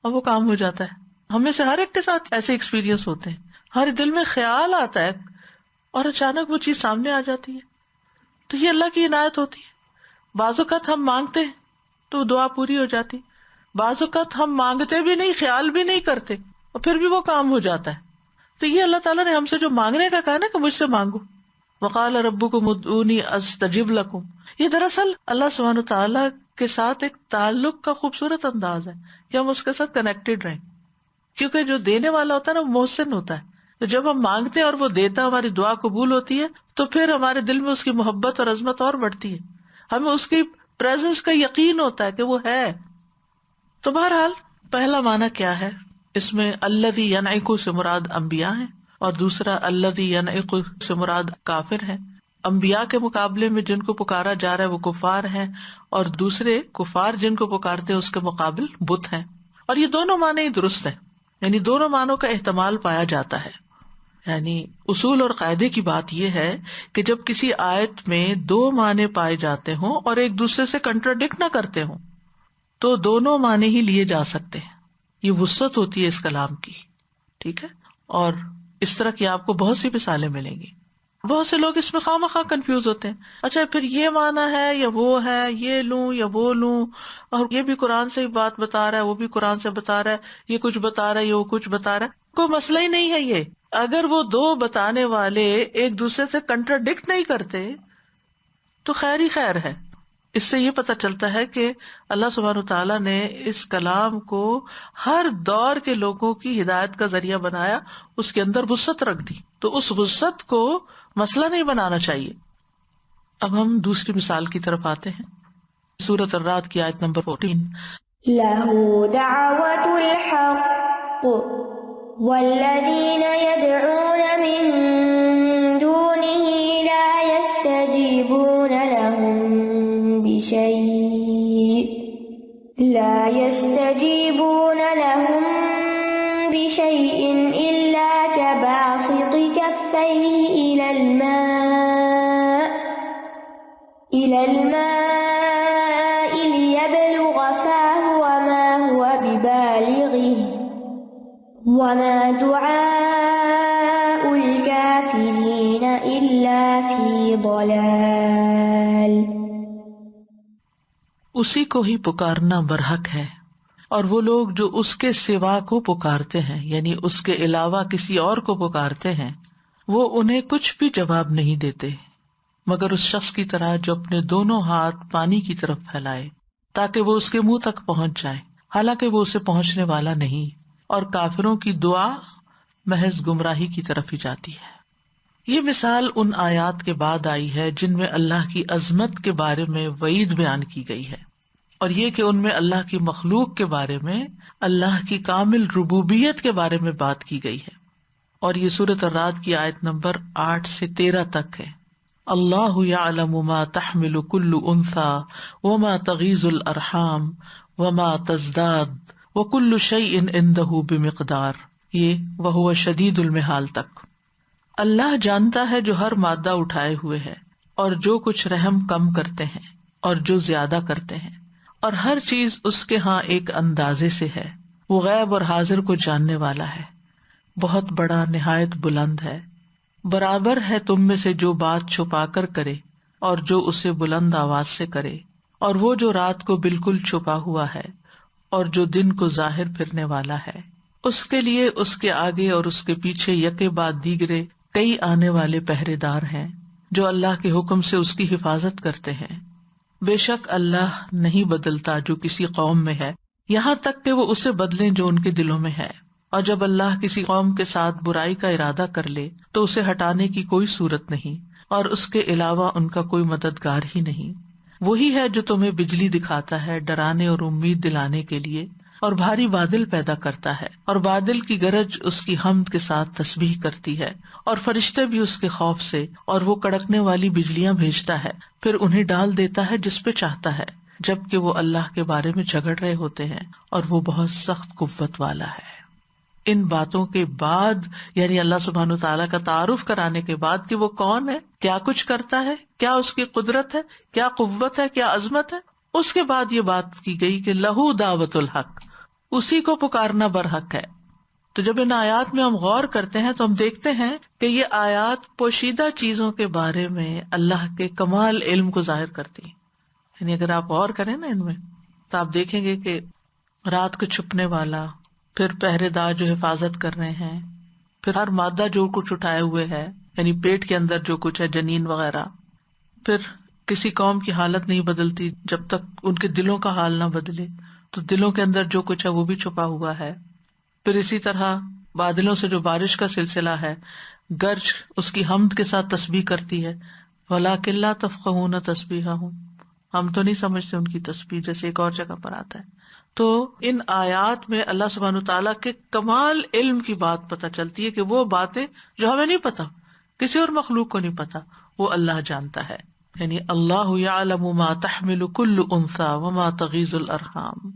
Speaker 1: اور وہ کام ہو جاتا ہے۔ ہمیں سے ہر ایک کے ساتھ ایسے ایکسپیرینس ہوتے ہیں، ہر دل میں خیال آتا ہے اور اچانک وہ چیز سامنے آ جاتی ہے، تو یہ اللہ کی عنایت ہوتی ہے۔ بعض اوقات ہم مانگتے ہیں تو دعا پوری ہو جاتی، بعض اوقات ہم مانگتے بھی نہیں، خیال بھی نہیں کرتے اور پھر بھی وہ کام ہو جاتا ہے۔ تو یہ اللہ تعالیٰ نے ہم سے جو مانگنے کا کہا نا کہ مجھ سے مانگو، وقال ربکم ادعونی استجب لکم، یہ دراصل اللہ سبحانہ تعالیٰ کے ساتھ ایک تعلق کا خوبصورت انداز ہے کہ ہم اس کے ساتھ کنیکٹڈ رہیں، کیونکہ جو دینے والا ہوتا ہے نا وہ محسن ہوتا ہے۔ تو جب ہم مانگتے ہیں اور وہ دیتا، ہماری دعا قبول ہوتی ہے، تو پھر ہمارے دل میں اس کی محبت اور عظمت اور بڑھتی ہے، ہمیں اس کی پریزنس کا یقین ہوتا ہے کہ وہ ہے۔ تو بہرحال پہلا معنی کیا ہے اس میں؟ الذی ینعق سے مراد انبیاء ہیں، اور دوسرا الذی ینعق سے مراد کافر ہیں۔ انبیاء کے مقابلے میں جن کو پکارا جا رہا ہے وہ کفار ہیں، اور دوسرے کفار جن کو پکارتے ہیں اس کے مقابل بت ہیں۔ اور یہ دونوں معنی ہی درست ہیں، یعنی دونوں معنوں کا احتمال پایا جاتا ہے۔ یعنی اصول اور قاعدے کی بات یہ ہے کہ جب کسی آیت میں دو معنی پائے جاتے ہوں اور ایک دوسرے سے کنٹراڈکٹ نہ کرتے ہوں تو دونوں معنی ہی لیے جا سکتے ہیں۔ یہ وسعت ہوتی ہے اس کلام کی، ٹھیک ہے؟ اور اس طرح کی آپ کو بہت سی مثالیں ملیں گی۔ بہت سے لوگ اس میں خواہ مخواہ کنفیوز ہوتے ہیں، اچھا پھر یہ معنی ہے یا وہ ہے، یہ لوں یا وہ لوں، اور یہ بھی قرآن سے ہی بات بتا رہا ہے، وہ بھی قرآن سے بتا رہا ہے، یہ کچھ بتا رہا ہے، یہ وہ کچھ بتا رہا ہے۔ کوئی مسئلہ ہی نہیں ہے یہ، اگر وہ دو بتانے والے ایک دوسرے سے کنٹراڈکٹ نہیں کرتے تو خیر ہی خیر ہے۔ اس سے یہ پتہ چلتا ہے کہ اللہ سبحانہ تعالیٰ نے اس کلام کو ہر دور کے لوگوں کی ہدایت کا ذریعہ بنایا، اس کے اندر وسعت رکھ دی، تو اس وسعت کو مسئلہ نہیں بنانا چاہیے۔ اب ہم دوسری مثال کی طرف آتے ہیں، سورۃ الرعد کی آیت نمبر 14۔
Speaker 2: لَهُ دَعْوَةُ الْحَقِّ وَالَّذِينَ يَدْعُونَ مِن دُونِهِ لَا يَسْتَجِيبُونَ لَهُم بِشَيْءٍ إِلَّا كَبَاسِطِ كَفَّيْهِ إِلَى الْمَاءِ لِيَبْلُغَ فَاهُ وَمَا هُوَ بِبَالِغِهِ وَمَا دُعَاءُ الْكَافِرِينَ إِلَّا فِي ضَلَالٍ۔
Speaker 1: اسی کو ہی پکارنا برحق ہے، اور وہ لوگ جو اس کے سوا کو پکارتے ہیں، یعنی اس کے علاوہ کسی اور کو پکارتے ہیں، وہ انہیں کچھ بھی جواب نہیں دیتے مگر اس شخص کی طرح جو اپنے دونوں ہاتھ پانی کی طرف پھیلائے تاکہ وہ اس کے منہ تک پہنچ جائے، حالانکہ وہ اسے پہنچنے والا نہیں، اور کافروں کی دعا محض گمراہی کی طرف ہی جاتی ہے۔ یہ مثال ان آیات کے بعد آئی ہے جن میں اللہ کی عظمت کے بارے میں وعید بیان کی گئی ہے، اور یہ کہ ان میں اللہ کی مخلوق کے بارے میں اللہ کی کامل ربوبیت کے بارے میں بات کی گئی ہے۔ اور یہ سورۃ الرعد کی آیت نمبر 8 سے 13 تک ہے۔ اللہ یعلم ما تحمل کل انثی وما تغیض الارحام وما تزداد وکل شیء عنده بمقدار، یہ وہو شدید المحال تک۔ اللہ جانتا ہے جو ہر مادہ اٹھائے ہوئے ہے، اور جو کچھ رحم کم کرتے ہیں اور جو زیادہ کرتے ہیں، اور ہر چیز اس کے ہاں ایک اندازے سے ہے۔ وہ غیب اور حاضر کو جاننے والا ہے، بہت بڑا، نہایت بلند ہے۔ برابر ہے تم میں سے جو بات چھپا کر کرے اور جو اسے بلند آواز سے کرے، اور وہ جو رات کو بالکل چھپا ہوا ہے اور جو دن کو ظاہر پھرنے والا ہے۔ اس کے لیے اس کے آگے اور اس کے پیچھے یکے بعد دیگرے کئی آنے والے پہرے دار ہیں جو اللہ کے حکم سے اس کی حفاظت کرتے ہیں۔ بے شک اللہ نہیں بدلتا جو کسی قوم میں ہے، یہاں تک کہ وہ اسے بدلیں جو ان کے دلوں میں ہے، اور جب اللہ کسی قوم کے ساتھ برائی کا ارادہ کر لے تو اسے ہٹانے کی کوئی صورت نہیں، اور اس کے علاوہ ان کا کوئی مددگار ہی نہیں۔ وہی ہے جو تمہیں بجلی دکھاتا ہے ڈرانے اور امید دلانے کے لیے، اور بھاری بادل پیدا کرتا ہے، اور بادل کی گرج اس کی حمد کے ساتھ تسبیح کرتی ہے، اور فرشتے بھی اس کے خوف سے، اور وہ کڑکنے والی بجلیاں بھیجتا ہے، پھر انہیں ڈال دیتا ہے جس پہ چاہتا ہے، جبکہ وہ اللہ کے بارے میں جھگڑ رہے ہوتے ہیں، اور وہ بہت سخت قوت والا ہے۔ ان باتوں کے بعد، یعنی اللہ سبحانہ تعالیٰ کا تعارف کرانے کے بعد کہ وہ کون ہے، کیا کچھ کرتا ہے، کیا اس کی قدرت ہے، کیا قوت ہے، کیا عظمت ہے، اس کے بعد یہ بات کی گئی کہ لہو دعوت الحق، اسی کو پکارنا برحق ہے۔ تو جب ان آیات میں ہم غور کرتے ہیں تو ہم دیکھتے ہیں کہ یہ آیات پوشیدہ چیزوں کے بارے میں اللہ کے کمال علم کو ظاہر کرتی ہیں۔ یعنی اگر آپ غور کریں نا ان میں تو آپ دیکھیں گے کہ رات کو چھپنے والا، پھر پہرے دار جو حفاظت کر رہے ہیں، پھر ہر مادہ جو کچھ اٹھائے ہوئے ہے، یعنی پیٹ کے اندر جو کچھ ہے، جنین وغیرہ، پھر کسی قوم کی حالت نہیں بدلتی جب تک ان کے دلوں کا حال نہ بدلے، تو دلوں کے اندر جو کچھ ہے وہ بھی چھپا ہوا ہے۔ پھر اسی طرح بادلوں سے جو بارش کا سلسلہ ہے، گرج اس کی حمد کے ساتھ تسبیح کرتی ہے، وَلَٰكِن لَا تَفْقَهُونَ تَسْبِيحَهُمْ، ہم تو نہیں سمجھتے ان کی تسبیح، جیسے ایک اور جگہ پر آتا ہے۔ تو ان آیات میں اللہ سبحانہ تعالیٰ کے کمال علم کی بات پتہ چلتی ہے کہ وہ باتیں جو ہمیں نہیں پتا، کسی اور مخلوق کو نہیں پتا، وہ اللہ جانتا ہے۔ یعنی اللہ یعلم ما تحمل کل انثی وما تغیض الارحام،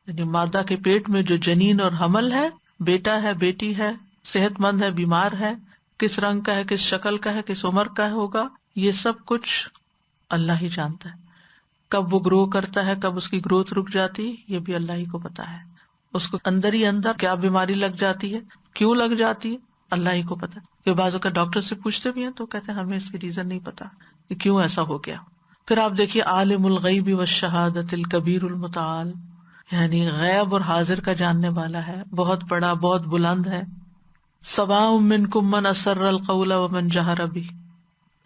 Speaker 1: یعنی مادہ کے پیٹ میں جو جنین اور حمل ہے، بیٹا ہے، بیٹی ہے، صحت مند ہے، بیمار ہے، کس رنگ کا ہے، کس شکل کا ہے، کس عمر کا ہوگا، یہ سب کچھ اللہ ہی جانتا ہے۔ کب وہ گرو کرتا ہے، کب اس کی گروتھ رک جاتی ہے، یہ بھی اللہ ہی کو پتا ہے۔ اس کو اندر ہی اندر کیا بیماری لگ جاتی ہے، کیوں لگ جاتی ہے، اللہ ہی کو پتا ہے۔ کہ بعض اوقات ڈاکٹر سے پوچھتے بھی ہیں تو کہتے ہیں ہمیں اس کی ریزن نہیں پتا کہ کیوں ایسا ہو گیا۔ پھر آپ دیکھیے عالم الغیب والشہادۃ الکبیر المتعال، یعنی غیب اور حاضر کا جاننے والا ہے، بہت بڑا، بہت بلند ہے۔ سواء منکم من اسر القول ومن جہر بہ،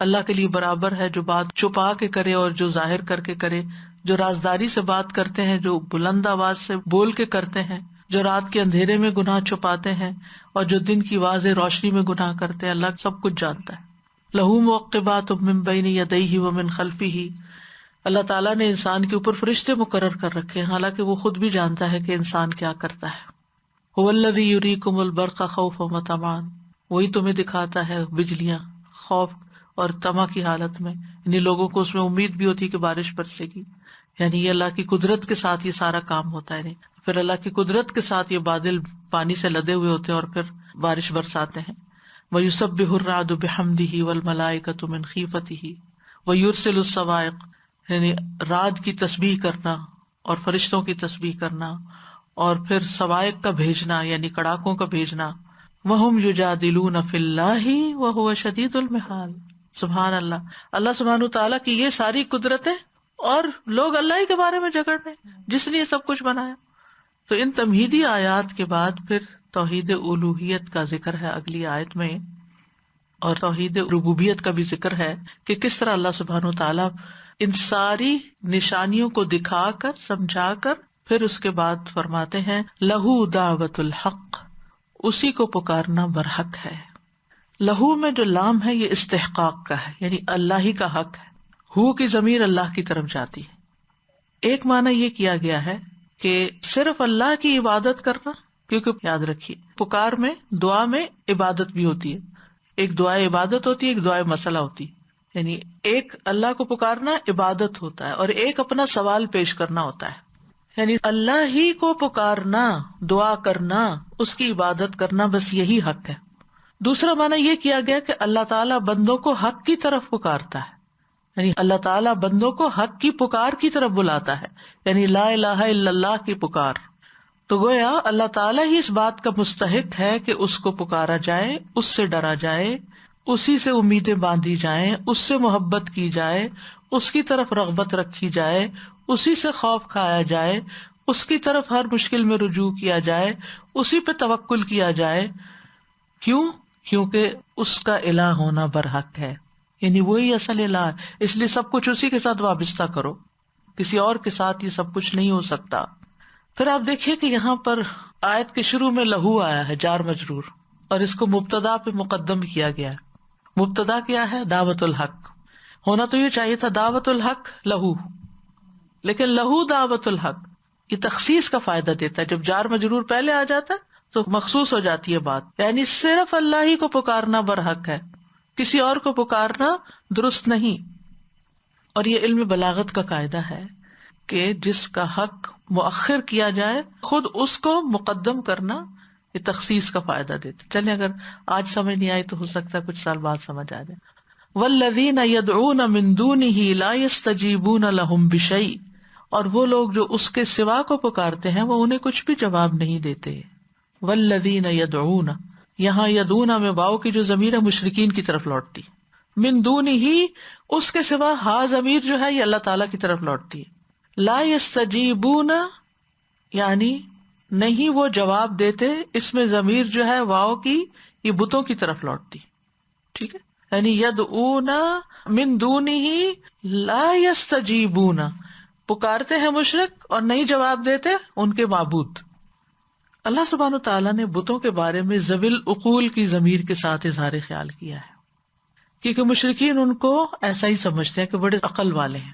Speaker 1: اللہ کے لیے برابر ہے جو بات چھپا کے کرے اور جو ظاہر کر کے کرے، جو رازداری سے بات کرتے ہیں، جو بلند آواز سے بول کے کرتے ہیں، جو رات کے اندھیرے میں گناہ چھپاتے ہیں اور جو دن کی واضح روشنی میں گناہ کرتے ہیں، اللہ سب کچھ جانتا ہے۔ لہو معقبات من بین یدیہ ومن خلفہ، اللہ تعالیٰ نے انسان کے اوپر فرشتے مقرر کر رکھے ہیں، حالانکہ وہ خود بھی جانتا ہے کہ انسان کیا کرتا ہے۔ هو الذی یریکم البرق خوفا وطمعا، وہی تمہیں دکھاتا ہے بجلیاں خوف اور طمع کی حالت میں، یعنی لوگوں کو اس میں امید بھی ہوتی ہے کہ بارش برسے گی، یعنی یہ اللہ کی قدرت کے ساتھ یہ سارا کام ہوتا ہے۔ پھر اللہ کی قدرت کے ساتھ یہ بادل پانی سے لدے ہوئے ہوتے ہیں اور پھر بارش برساتے ہیں۔ وَيُسَبِّحُ الرَّعْدُ بِحَمْدِهِ وَالْمَلَائِكَةُ مِنْ خِيفَتِهِ وَيُرْسِلُ الصَّوَاعِقَ، یعنی رعد کی تسبیح کرنا اور فرشتوں کی تسبیح کرنا، اور پھر صواعق کا بھیجنا یعنی کڑاکوں کا بھیجنا۔ وَهُمْ يُجَادِلُونَ فِي اللَّهِ وَهُوَ شَدِيدُ الْمِحَالِ، سبحان اللہ، اللہ سبحانہ تعالیٰ کی یہ ساری قدرتیں اور لوگ اللہ ہی کے بارے میں جھگڑ رہے ہیں جس نے یہ سب کچھ بنایا۔ تو ان تمہیدی آیات کے بعد پھر توحید الوہیت کا ذکر ہے اگلی آیت میں، اور توحید ربوبیت کا بھی ذکر ہے کہ کس طرح اللہ سبحانہ تعالیٰ ان ساری نشانیوں کو دکھا کر، سمجھا کر، پھر اس کے بعد فرماتے ہیں لہو دعوت الحق، اسی کو پکارنا برحق ہے۔ لہو میں جو لام ہے یہ استحقاق کا ہے، یعنی اللہ ہی کا حق ہے۔ ہو کی ضمیر اللہ کی طرف جاتی ہے۔ ایک معنی یہ کیا گیا ہے کہ صرف اللہ کی عبادت کرنا، کیونکہ یاد رکھیے پکار میں، دعا میں عبادت بھی ہوتی ہے. ایک دعائے عبادت ہوتی ہے، ایک دعائے مسئلہ ہوتی ہے. یعنی ایک اللہ کو پکارنا عبادت ہوتا ہے اور ایک اپنا سوال پیش کرنا ہوتا ہے. یعنی اللہ ہی کو پکارنا، دعا کرنا، اس کی عبادت کرنا، بس یہی حق ہے. دوسرا معنی یہ کیا گیا کہ اللہ تعالیٰ بندوں کو حق کی طرف پکارتا ہے. یعنی اللہ تعالیٰ بندوں کو حق کی پکار کی طرف بلاتا ہے، یعنی لا الہ الا اللہ کی پکار. تو گویا اللہ تعالیٰ ہی اس بات کا مستحق ہے کہ اس کو پکارا جائے، اس سے ڈرا جائے، اسی سے امیدیں باندھی جائیں، اس سے محبت کی جائے، اس کی طرف رغبت رکھی جائے، اسی سے خوف کھایا جائے، اس کی طرف ہر مشکل میں رجوع کیا جائے، اسی پہ توکل کیا جائے. کیوں؟ کیونکہ اس کا الہ ہونا برحق ہے، یعنی وہی اصل الہ ہے. اس لیے سب کچھ اسی کے ساتھ وابستہ کرو، کسی اور کے ساتھ یہ سب کچھ نہیں ہو سکتا. پھر آپ دیکھیے کہ یہاں پر آیت کے شروع میں لہو آیا ہے، جار مجرور، اور اس کو مبتدا پہ مقدم کیا گیا ہے. مبتدا کیا ہے؟ دعوت الحق. ہونا تو یہ چاہیے تھا دعوت الحق لہو، لیکن لہو دعوت الحق یہ تخصیص کا فائدہ دیتا ہے. جب جار مجرور پہلے آ جاتا ہے تو مخصوص ہو جاتی ہے بات، یعنی صرف اللہ ہی کو پکارنا برحق ہے، کسی اور کو پکارنا درست نہیں. اور یہ علم بلاغت کا قاعدہ ہے کہ جس کا حق مؤخر کیا جائے خود اس کو مقدم کرنا یہ تخصیص کا فائدہ دیتے. چلیں اگر آج سمجھ نہیں آئی تو ہو سکتا ہے کچھ سال بعد سمجھ آ جائے. والذین یدعون من دونہ لا یستجیبون لہم بشیء، اور وہ لوگ جو اس کے سوا کو پکارتے ہیں وہ انہیں کچھ بھی جواب نہیں دیتے. والذین یدعون، یہاں یدعون میں واو کی جو ضمیر ہے مشرکین کی طرف لوٹتی، من دونہ اس کے سوا ہا ضمیر جو ہے یہ اللہ تعالیٰ کی طرف لوٹتی ہے. لا یستجیبون یعنی نہیں وہ جواب دیتے، اس میں ضمیر جو ہے واو کی یہ بتوں کی طرف لوٹتی. ٹھیک ہے، یعنی یدعون من دونہ لا یستجیبون، پکارتے ہیں مشرک اور نہیں جواب دیتے ان کے معبود. اللہ سبحانہ تعالیٰ نے بتوں کے بارے میں ذوی العقول کی ضمیر کے ساتھ اظہار خیال کیا ہے، کیونکہ مشرکین ان کو ایسا ہی سمجھتے ہیں کہ بڑے عقل والے ہیں.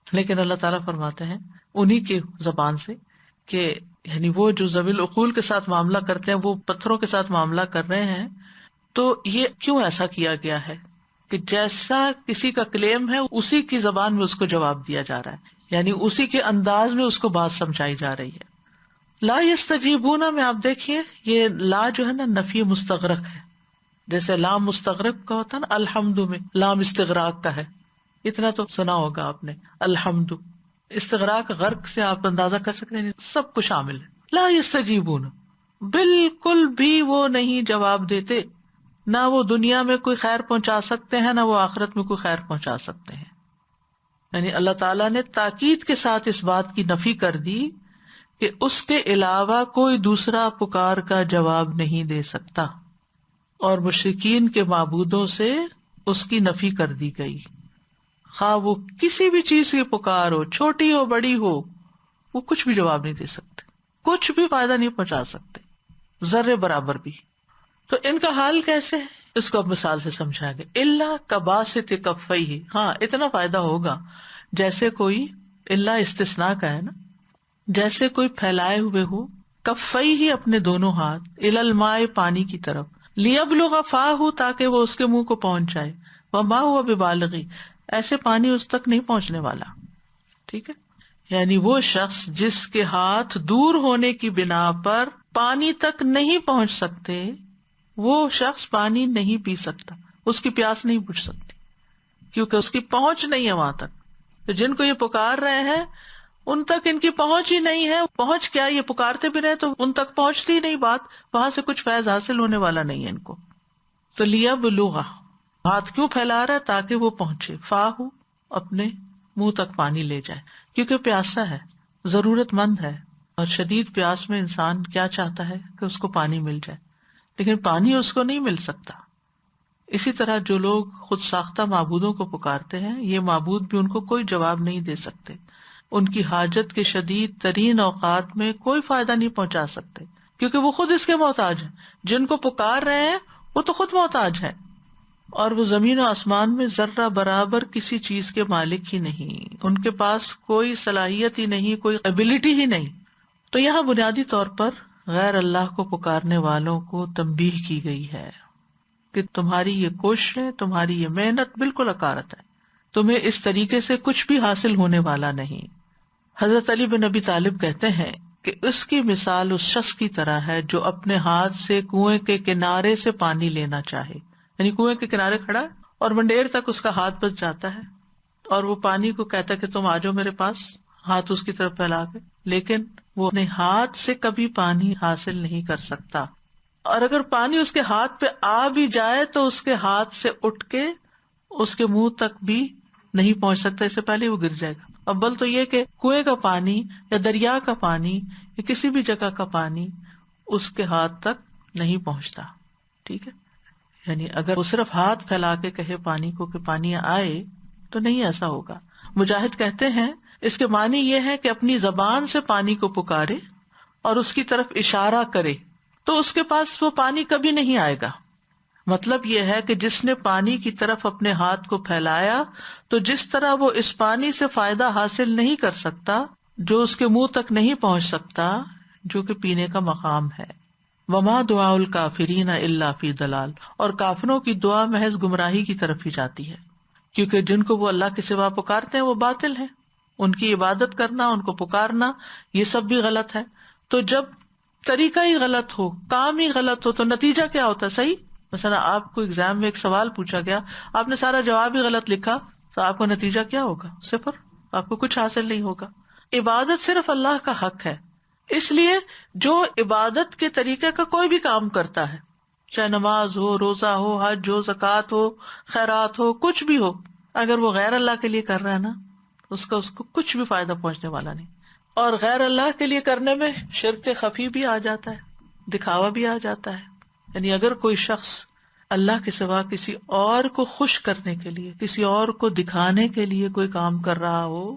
Speaker 1: لیکن اللہ تعالیٰ فرماتے ہیں انہی کے زبان سے کہ یعنی وہ جو ذوی العقول کے ساتھ معاملہ کرتے ہیں وہ پتھروں کے ساتھ معاملہ کر رہے ہیں. تو یہ کیوں ایسا کیا گیا ہے کہ جیسا کسی کا کلیم ہے اسی کی زبان میں اس کو جواب دیا جا رہا ہے، یعنی اسی کے انداز میں اس کو بات سمجھائی جا رہی ہے. لا یستجیبون میں آپ دیکھیے یہ لا جو ہے نا نفی مستغرق ہے، جیسے لام مستغرق کا ہوتا ہے نا، الحمد میں لام استغراق کا ہے. اتنا تو سنا ہوگا آپ نے، الحمد. استغراق غرق سے آپ اندازہ کر سکتے ہیں سب کچھ شامل ہے. لا یستجیبون بالکل بھی وہ نہیں جواب دیتے، نہ وہ دنیا میں کوئی خیر پہنچا سکتے ہیں، نہ وہ آخرت میں کوئی خیر پہنچا سکتے ہیں. یعنی اللہ تعالیٰ نے تاکید کے ساتھ اس بات کی نفی کر دی کہ اس کے علاوہ کوئی دوسرا پکار کا جواب نہیں دے سکتا، اور مشرکین کے معبودوں سے اس کی نفی کر دی گئی. خواہ وہ کسی بھی چیز کی پکار ہو، چھوٹی ہو بڑی ہو، وہ کچھ بھی جواب نہیں دے سکتے، کچھ بھی فائدہ نہیں پہنچا سکتے، ذرے برابر بھی. تو ان کا حال کیسے ہے اس کو اب مثال سے سمجھایا گیا. الا کباسط کفیہ، ہاں اتنا فائدہ ہوگا جیسے کوئی، الا استثناء کا ہے نا، جیسے کوئی پھیلائے ہوئے ہو، کفیہ اپنے دونوں ہاتھ، الی الماء پانی کی طرف، لیبلغ فاہ تاکہ وہ اس کے منہ کو پہنچ جائے، وما ہوا ببالغ ایسے پانی اس تک نہیں پہنچنے والا. ٹھیک ہے، یعنی وہ شخص جس کے ہاتھ دور ہونے کی بنا پر پانی تک نہیں پہنچ سکتے، وہ شخص پانی نہیں پی سکتا، اس کی پیاس نہیں بجھ سکتی، کیونکہ اس کی پہنچ نہیں ہے وہاں تک. تو جن کو یہ پکار رہے ہیں ان تک ان کی پہنچ ہی نہیں ہے. پہنچ کیا، یہ پکارتے بھی رہے تو ان تک پہنچتی ہی نہیں بات، وہاں سے کچھ فیض حاصل ہونے والا نہیں ہے ان کو. تو لیبلغ، ہاتھ کیوں پھیلا رہا ہے؟ تاکہ وہ پہنچے، فاہ اپنے منہ تک پانی لے جائے، کیونکہ پیاسا ہے، ضرورت مند ہے، اور شدید پیاس میں انسان کیا چاہتا ہے کہ اس کو پانی مل جائے، لیکن پانی اس کو نہیں مل سکتا. اسی طرح جو لوگ خود ساختہ معبودوں کو پکارتے ہیں، یہ معبود بھی ان کو کوئی جواب نہیں دے سکتے، ان کی حاجت کے شدید ترین اوقات میں کوئی فائدہ نہیں پہنچا سکتے، کیونکہ وہ خود اس کے محتاج ہیں. جن کو پکار رہے ہیں وہ تو خود محتاج ہیں، اور وہ زمین و آسمان میں ذرہ برابر کسی چیز کے مالک ہی نہیں، ان کے پاس کوئی صلاحیت ہی نہیں، کوئی ایبلٹی ہی نہیں. تو یہاں بنیادی طور پر غیر اللہ کو پکارنے والوں کو تنبیہ کی گئی ہے کہ تمہاری یہ کوششیں، تمہاری یہ محنت بالکل عکارت ہے، تمہیں اس طریقے سے کچھ بھی حاصل ہونے والا نہیں۔ حضرت علی بن ابی طالب کہتے ہیں کہ اس کی مثال اس شخص کی طرح ہے جو اپنے ہاتھ سے کنویں کے کنارے سے پانی لینا چاہے، یعنی کنویں کے کنارے کھڑا ہے اور منڈیر تک اس کا ہاتھ بس جاتا ہے، اور وہ پانی کو کہتا ہے کہ تم آ جاؤ میرے پاس، ہاتھ اس کی طرف پھیلا کے، لیکن وہ اپنے ہاتھ سے کبھی پانی حاصل نہیں کر سکتا، اور اگر پانی اس کے ہاتھ پہ آ بھی جائے تو اس کے ہاتھ سے اٹھ کے اس کے منہ تک بھی نہیں پہنچ سکتا، اس سے پہلے وہ گر جائے گا۔ اول تو یہ کہ کنویں کا پانی یا دریا کا پانی یا کسی بھی جگہ کا پانی اس کے ہاتھ تک نہیں پہنچتا، ٹھیک ہے، یعنی اگر وہ صرف ہاتھ پھیلا کے کہے پانی کو کہ پانی آئے تو نہیں ایسا ہوگا۔ مجاہد کہتے ہیں اس کے معنی یہ ہے کہ اپنی زبان سے پانی کو پکارے اور اس کی طرف اشارہ کرے تو اس کے پاس وہ پانی کبھی نہیں آئے گا۔ مطلب یہ ہے کہ جس نے پانی کی طرف اپنے ہاتھ کو پھیلایا تو جس طرح وہ اس پانی سے فائدہ حاصل نہیں کر سکتا جو اس کے منہ تک نہیں پہنچ سکتا، جو کہ پینے کا مقام ہے۔ وما دعاء الکافرین الا فی ضلال، اور کافروں کی دعا محض گمراہی کی طرف ہی جاتی ہے، کیونکہ جن کو وہ اللہ کے سوا پکارتے ہیں وہ باطل ہیں، ان کی عبادت کرنا، ان کو پکارنا، یہ سب بھی غلط ہے۔ تو جب طریقہ ہی غلط ہو، کام ہی غلط ہو، تو نتیجہ کیا ہوتا ہے؟ صحیح، مثلا آپ کو ایگزام میں ایک سوال پوچھا گیا، آپ نے سارا جواب ہی غلط لکھا، تو آپ کو نتیجہ کیا ہوگا؟ صفر، آپ کو کچھ حاصل نہیں ہوگا۔ عبادت صرف اللہ کا حق ہے، اس لیے جو عبادت کے طریقے کا کوئی بھی کام کرتا ہے، چاہے نماز ہو، روزہ ہو، حج ہو، زکوٰۃ ہو، خیرات ہو، کچھ بھی ہو، اگر وہ غیر اللہ کے لیے کر رہا ہے نا، اس کو کچھ بھی فائدہ پہنچنے والا نہیں۔ اور غیر اللہ کے لیے کرنے میں شرک خفی بھی آ جاتا ہے، دکھاوا بھی آ جاتا ہے، یعنی اگر کوئی شخص اللہ کے سوا کسی اور کو خوش کرنے کے لیے، کسی اور کو دکھانے کے لیے کوئی کام کر رہا ہو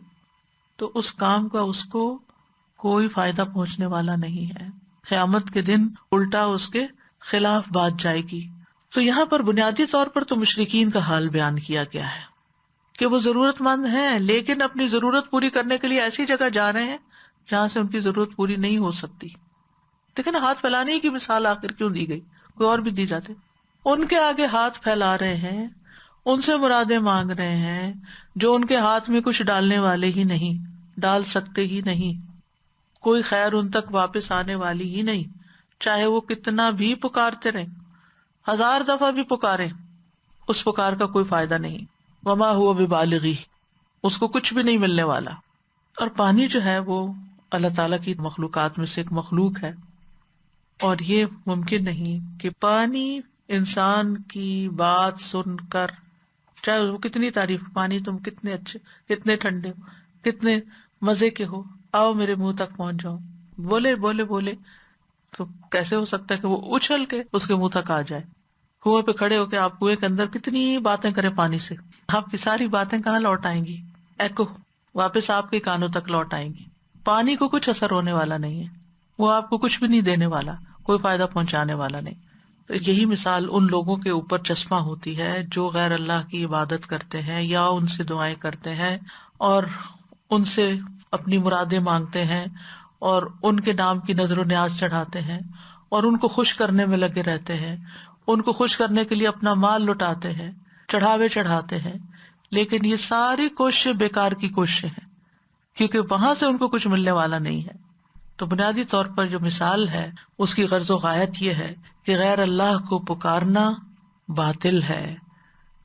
Speaker 1: تو اس کام کا اس کو کوئی فائدہ پہنچنے والا نہیں ہے، قیامت کے دن الٹا اس کے خلاف بات جائے گی۔ تو یہاں پر بنیادی طور پر تو مشرکین کا حال بیان کیا گیا ہے کہ وہ ضرورت مند ہیں لیکن اپنی ضرورت پوری کرنے کے لیے ایسی جگہ جا رہے ہیں جہاں سے ان کی ضرورت پوری نہیں ہو سکتی۔ دیکھیں نا، ہاتھ پھیلانے کی مثال آخر کیوں دی گئی؟ کوئی اور بھی دی جاتے۔ ان کے آگے ہاتھ پھیلا رہے ہیں، ان سے مرادیں مانگ رہے ہیں جو ان کے ہاتھ میں کچھ ڈالنے والے ہی نہیں، ڈال سکتے ہی نہیں، کوئی خیر ان تک واپس آنے والی ہی نہیں، چاہے وہ کتنا بھی پکارتے رہیں، 1000 دفعہ بھی پکاریں، اس پکار کا کوئی فائدہ نہیں۔ وما ہوا ببالغی، اس کو کچھ بھی نہیں ملنے والا۔ اور پانی جو ہے وہ اللہ تعالیٰ کی مخلوقات میں سے ایک مخلوق ہے، اور یہ ممکن نہیں کہ پانی انسان کی بات سن کر، چاہے وہ کتنی تعریف، پانی تم کتنے اچھے، کتنے ٹھنڈے ہو، کتنے مزے کے ہو، آؤ میرے منہ تک پہنچ جاؤ، بولے بولے بولے، تو کیسے ہو سکتا ہے کہ وہ اچھل کے اس کے منہ تک آ جائے؟ کنویں پہ کھڑے ہو کے آپ کنویں کے اندر کتنی باتیں کریں پانی سے، آپ کی ساری باتیں کہاں لوٹ آئیں گی؟ ایکو واپس آپ کے کانوں تک لوٹ آئیں گی۔ پانی کو کچھ اثر ہونے والا نہیں ہے، وہ آپ کو کچھ بھی نہیں دینے والا، کوئی فائدہ پہنچانے والا نہیں۔ تو یہی مثال ان لوگوں کے اوپر چشمہ ہوتی ہے جو غیر اللہ کی عبادت کرتے ہیں یا ان سے دعائیں کرتے ہیں اور ان سے اپنی مرادیں مانگتے ہیں اور ان کے نام کی نظر و نیاز چڑھاتے ہیں اور ان کو خوش کرنے میں لگے رہتے ہیں، ان کو خوش کرنے کے لیے اپنا مال لٹاتے ہیں، چڑھاوے چڑھاتے ہیں، لیکن یہ ساری کوششیں بیکار کی کوششیں ہیں کیونکہ وہاں سے ان کو کچھ ملنے والا نہیں ہے۔ تو بنیادی طور پر جو مثال ہے اس کی غرض و غایت یہ ہے کہ غیر اللہ کو پکارنا باطل ہے،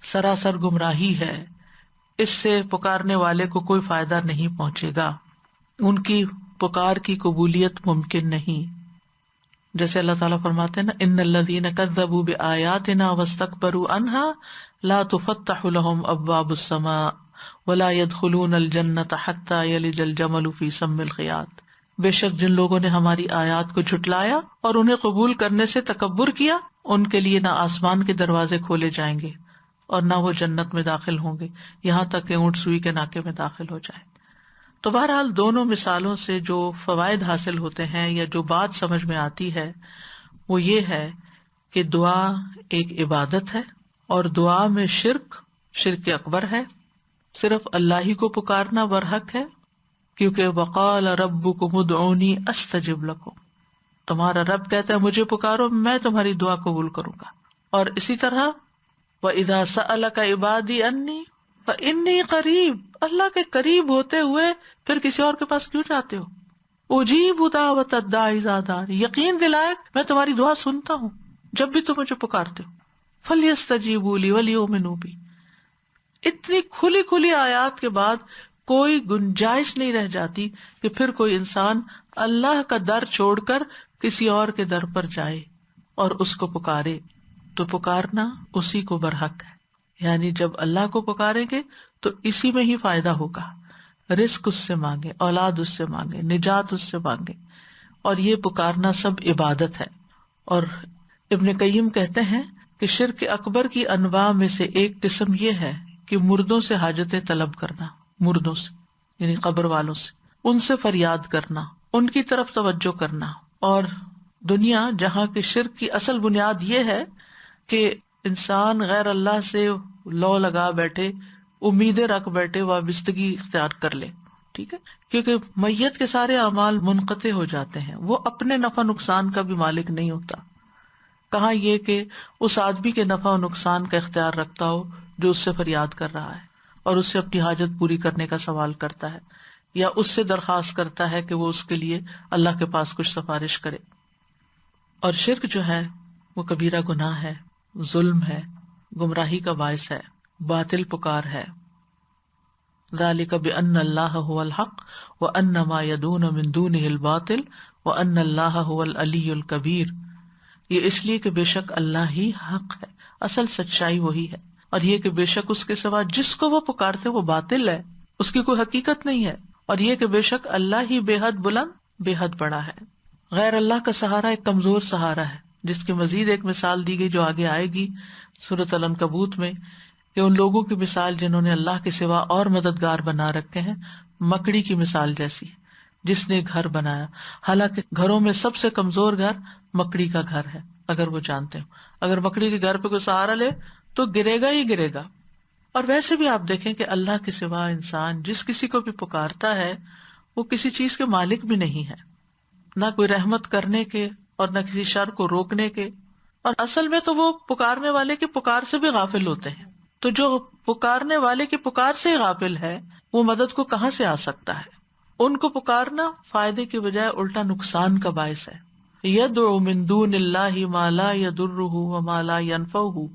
Speaker 1: سراسر گمراہی ہے، اس سے پکارنے والے کو کوئی فائدہ نہیں پہنچے گا، ان کی پکار کی قبولیت ممکن نہیں۔ جیسے اللہ تعالیٰ فرماتے ہیں نا، ان الذین کذبوا بآیاتنا واستکبروا عنہا لا تفتح لهم ابواب السماء ولا يدخلون الجنۃ حتی یلج الجمل فی سم الخیاط، بے شک جن لوگوں نے ہماری آیات کو جھٹلایا اور انہیں قبول کرنے سے تکبر کیا، ان کے لیے نہ آسمان کے دروازے کھولے جائیں گے اور نہ وہ جنت میں داخل ہوں گے یہاں تک کہ اونٹ سوئی کے ناکے میں داخل ہو جائے۔ تو بہرحال دونوں مثالوں سے جو فوائد حاصل ہوتے ہیں یا جو بات سمجھ میں آتی ہے وہ یہ ہے کہ دعا ایک عبادت ہے اور دعا میں شرک اکبر ہے، صرف اللہ ہی کو پکارنا برحق ہے، کیونکہ وقال ربکم ادعونی استجب لکم، تمہارا رب کہتا ہے مجھے پکارو، میں تمہاری دعا قبول کروں گا. اور اسی طرح وَإِذَا سَأَلَكَ عِبَادِي أَنِّي فَإِنِّي قَرِيبٌ، اللہ کے قریب ہوتے ہوئے پھر کسی اور کے پاس کیوں جاتے ہو؟ اجیب دعوت الداعی اذا دعان، یقین دلائے میں تمہاری دعا سنتا ہوں جب بھی تم مجھے پکارتے ہو. فَلْيَسْتَجِيبُوا لِي وَلْيُؤْمِنُوا بِي. اتنی کھلی کھلی آیات کے بعد کوئی گنجائش نہیں رہ جاتی کہ پھر کوئی انسان اللہ کا در چھوڑ کر کسی اور کے در پر جائے اور اس کو پکارے. تو پکارنا اسی کو برحق ہے، یعنی جب اللہ کو پکاریں گے تو اسی میں ہی فائدہ ہوگا. رزق اس سے مانگے، اولاد اس سے مانگے، نجات اس سے مانگے، اور یہ پکارنا سب عبادت ہے. اور ابن قیم کہتے ہیں کہ شرک اکبر کی انواع میں سے ایک قسم یہ ہے کہ مردوں سے حاجتیں طلب کرنا، مردوں سے یعنی قبر والوں سے، ان سے فریاد کرنا، ان کی طرف توجہ کرنا. اور دنیا جہاں کے شرک کی اصل بنیاد یہ ہے کہ انسان غیر اللہ سے لو لگا بیٹھے، امیدیں رکھ بیٹھے، وابستگی اختیار کر لے. ٹھیک ہے، کیونکہ میت کے سارے اعمال منقطع ہو جاتے ہیں، وہ اپنے نفع نقصان کا بھی مالک نہیں ہوتا. کہاں یہ کہ اس آدمی کے نفع و نقصان کا اختیار رکھتا ہو جو اس سے فریاد کر رہا ہے اور اس سے اپنی حاجت پوری کرنے کا سوال کرتا ہے، یا اس سے درخواست کرتا ہے کہ وہ اس کے لیے اللہ کے پاس کچھ سفارش کرے. اور شرک جو ہے وہ کبیرہ گناہ ہے، ظلم ہے، گمراہی کا باعث ہے، باطل پکار ہے. ذالک بأن اللہ هو الحق وأن ما يدعون من دونه الباطل وأن اللہ هو العلی الکبیر. یہ اس لیے کہ بے شک اللہ ہی حق ہے، اصل سچائی وہی ہے، اور یہ کہ بے شک اس کے سوا جس کو وہ پکارتے وہ باطل ہے، اس کی کوئی حقیقت نہیں ہے. اور یہ کہ بے شک اللہ ہی بے حد بلند، بے حد بڑا ہے. غیر اللہ کا سہارا ایک کمزور سہارا ہے، جس کی مزید ایک مثال دی گئی جو آگے آئے گی سورۃ العنکبوت میں، کہ ان لوگوں کی مثال جنہوں نے اللہ کے سوا اور مددگار بنا رکھے ہیں مکڑی کی مثال جیسی، جس نے گھر بنایا، حالانکہ گھروں میں سب سے کمزور گھر مکڑی کا گھر ہے. اگر وہ جانتے ہو، اگر مکڑی کے گھر پہ کوئی سہارا لے تو گرے گا ہی گرے گا. اور ویسے بھی آپ دیکھیں کہ اللہ کے سوا انسان جس کسی کو بھی پکارتا ہے وہ کسی چیز کے مالک بھی نہیں ہے، نہ کوئی رحمت کرنے کے اور نہ کسی شر کو روکنے کے. اور اصل میں تو وہ پکارنے والے کی پکار سے بھی غافل ہوتے ہیں. تو جو پکارنے والے کی پکار سے غافل ہے وہ مدد کو کہاں سے آ سکتا ہے؟ ان کو پکارنا فائدے کے بجائے الٹا نقصان کا باعث ہے. یدعو من دون اللہ ما لا یضرہ وما لا ینفعہ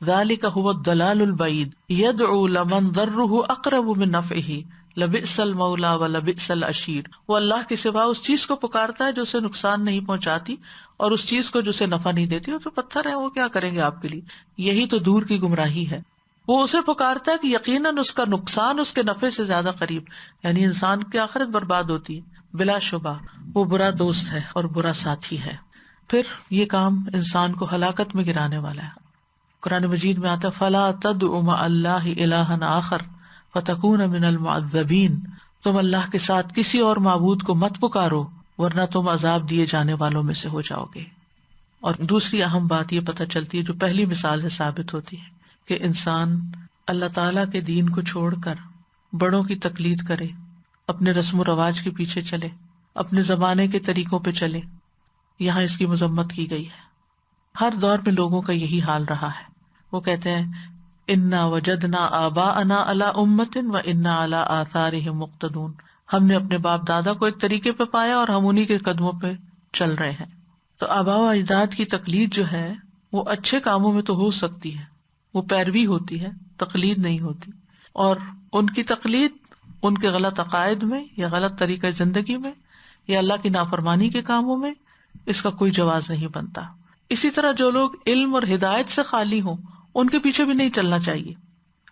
Speaker 1: ذلک هو الضلال البعید یدعو لمن ضرہ اقرب من نفعہ لبئس المولا ولبئس العشیر. وہ اللہ کے سوا اس چیز کو پکارتا ہے جو اسے نقصان نہیں پہنچاتی اور اس چیز کو جو اسے نفع نہیں دیتی. وہ تو پتھر ہے، وہ کیا کریں گے آپ کے لیے؟ یہی تو دور کی گمراہی ہے. وہ اسے پکارتا ہے کہ یقیناً اس کا نقصان اس کے نفع سے زیادہ قریب، یعنی انسان کی آخرت برباد ہوتی ہے. بلا شبہ وہ برا دوست ہے اور برا ساتھی ہے. پھر یہ کام انسان کو ہلاکت میں گرانے والا ہے. قرآن مجید میں آتا ہے فَلَا تَدْعُ مَعَ اللَّهِ إِلَٰهًا آخَرَ فَتَكُونَ مِنَ الْمُعَذَّبِينَ. تم اللہ کے ساتھ کسی اور معبود کو مت پکارو ورنہ تم عذاب دیے جانے والوں میں سے ہو جاؤ گے. اور دوسری اہم بات یہ پتہ چلتی ہے جو پہلی مثال سے ثابت ہوتی ہے کہ انسان اللہ تعالیٰ کے دین کو چھوڑ کر بڑوں کی تقلید کرے، اپنے رسم و رواج کے پیچھے چلے، اپنے زمانے کے طریقوں پہ چلے. یہاں اس کی مذمت کی گئی ہے. ہر دور میں لوگوں کا یہی حال رہا ہے. وہ کہتے ہیں انا وجدنا آباءنا علی امت و انا علی آثارہم مقتدون. ہم نے اپنے باپ دادا کو ایک طریقے پہ پایا اور ہم انہی کے قدموں پہ چل رہے ہیں. تو آباء و اجداد کی تقلید جو ہے وہ اچھے کاموں میں تو ہو سکتی ہے، وہ پیروی ہوتی ہے، تقلید نہیں ہوتی. اور ان کی تقلید ان کے غلط عقائد میں یا غلط طریقہ زندگی میں یا اللہ کی نافرمانی کے کاموں میں اس کا کوئی جواز نہیں بنتا. اسی طرح جو لوگ علم اور ہدایت سے خالی ہوں ان کے پیچھے بھی نہیں چلنا چاہیے.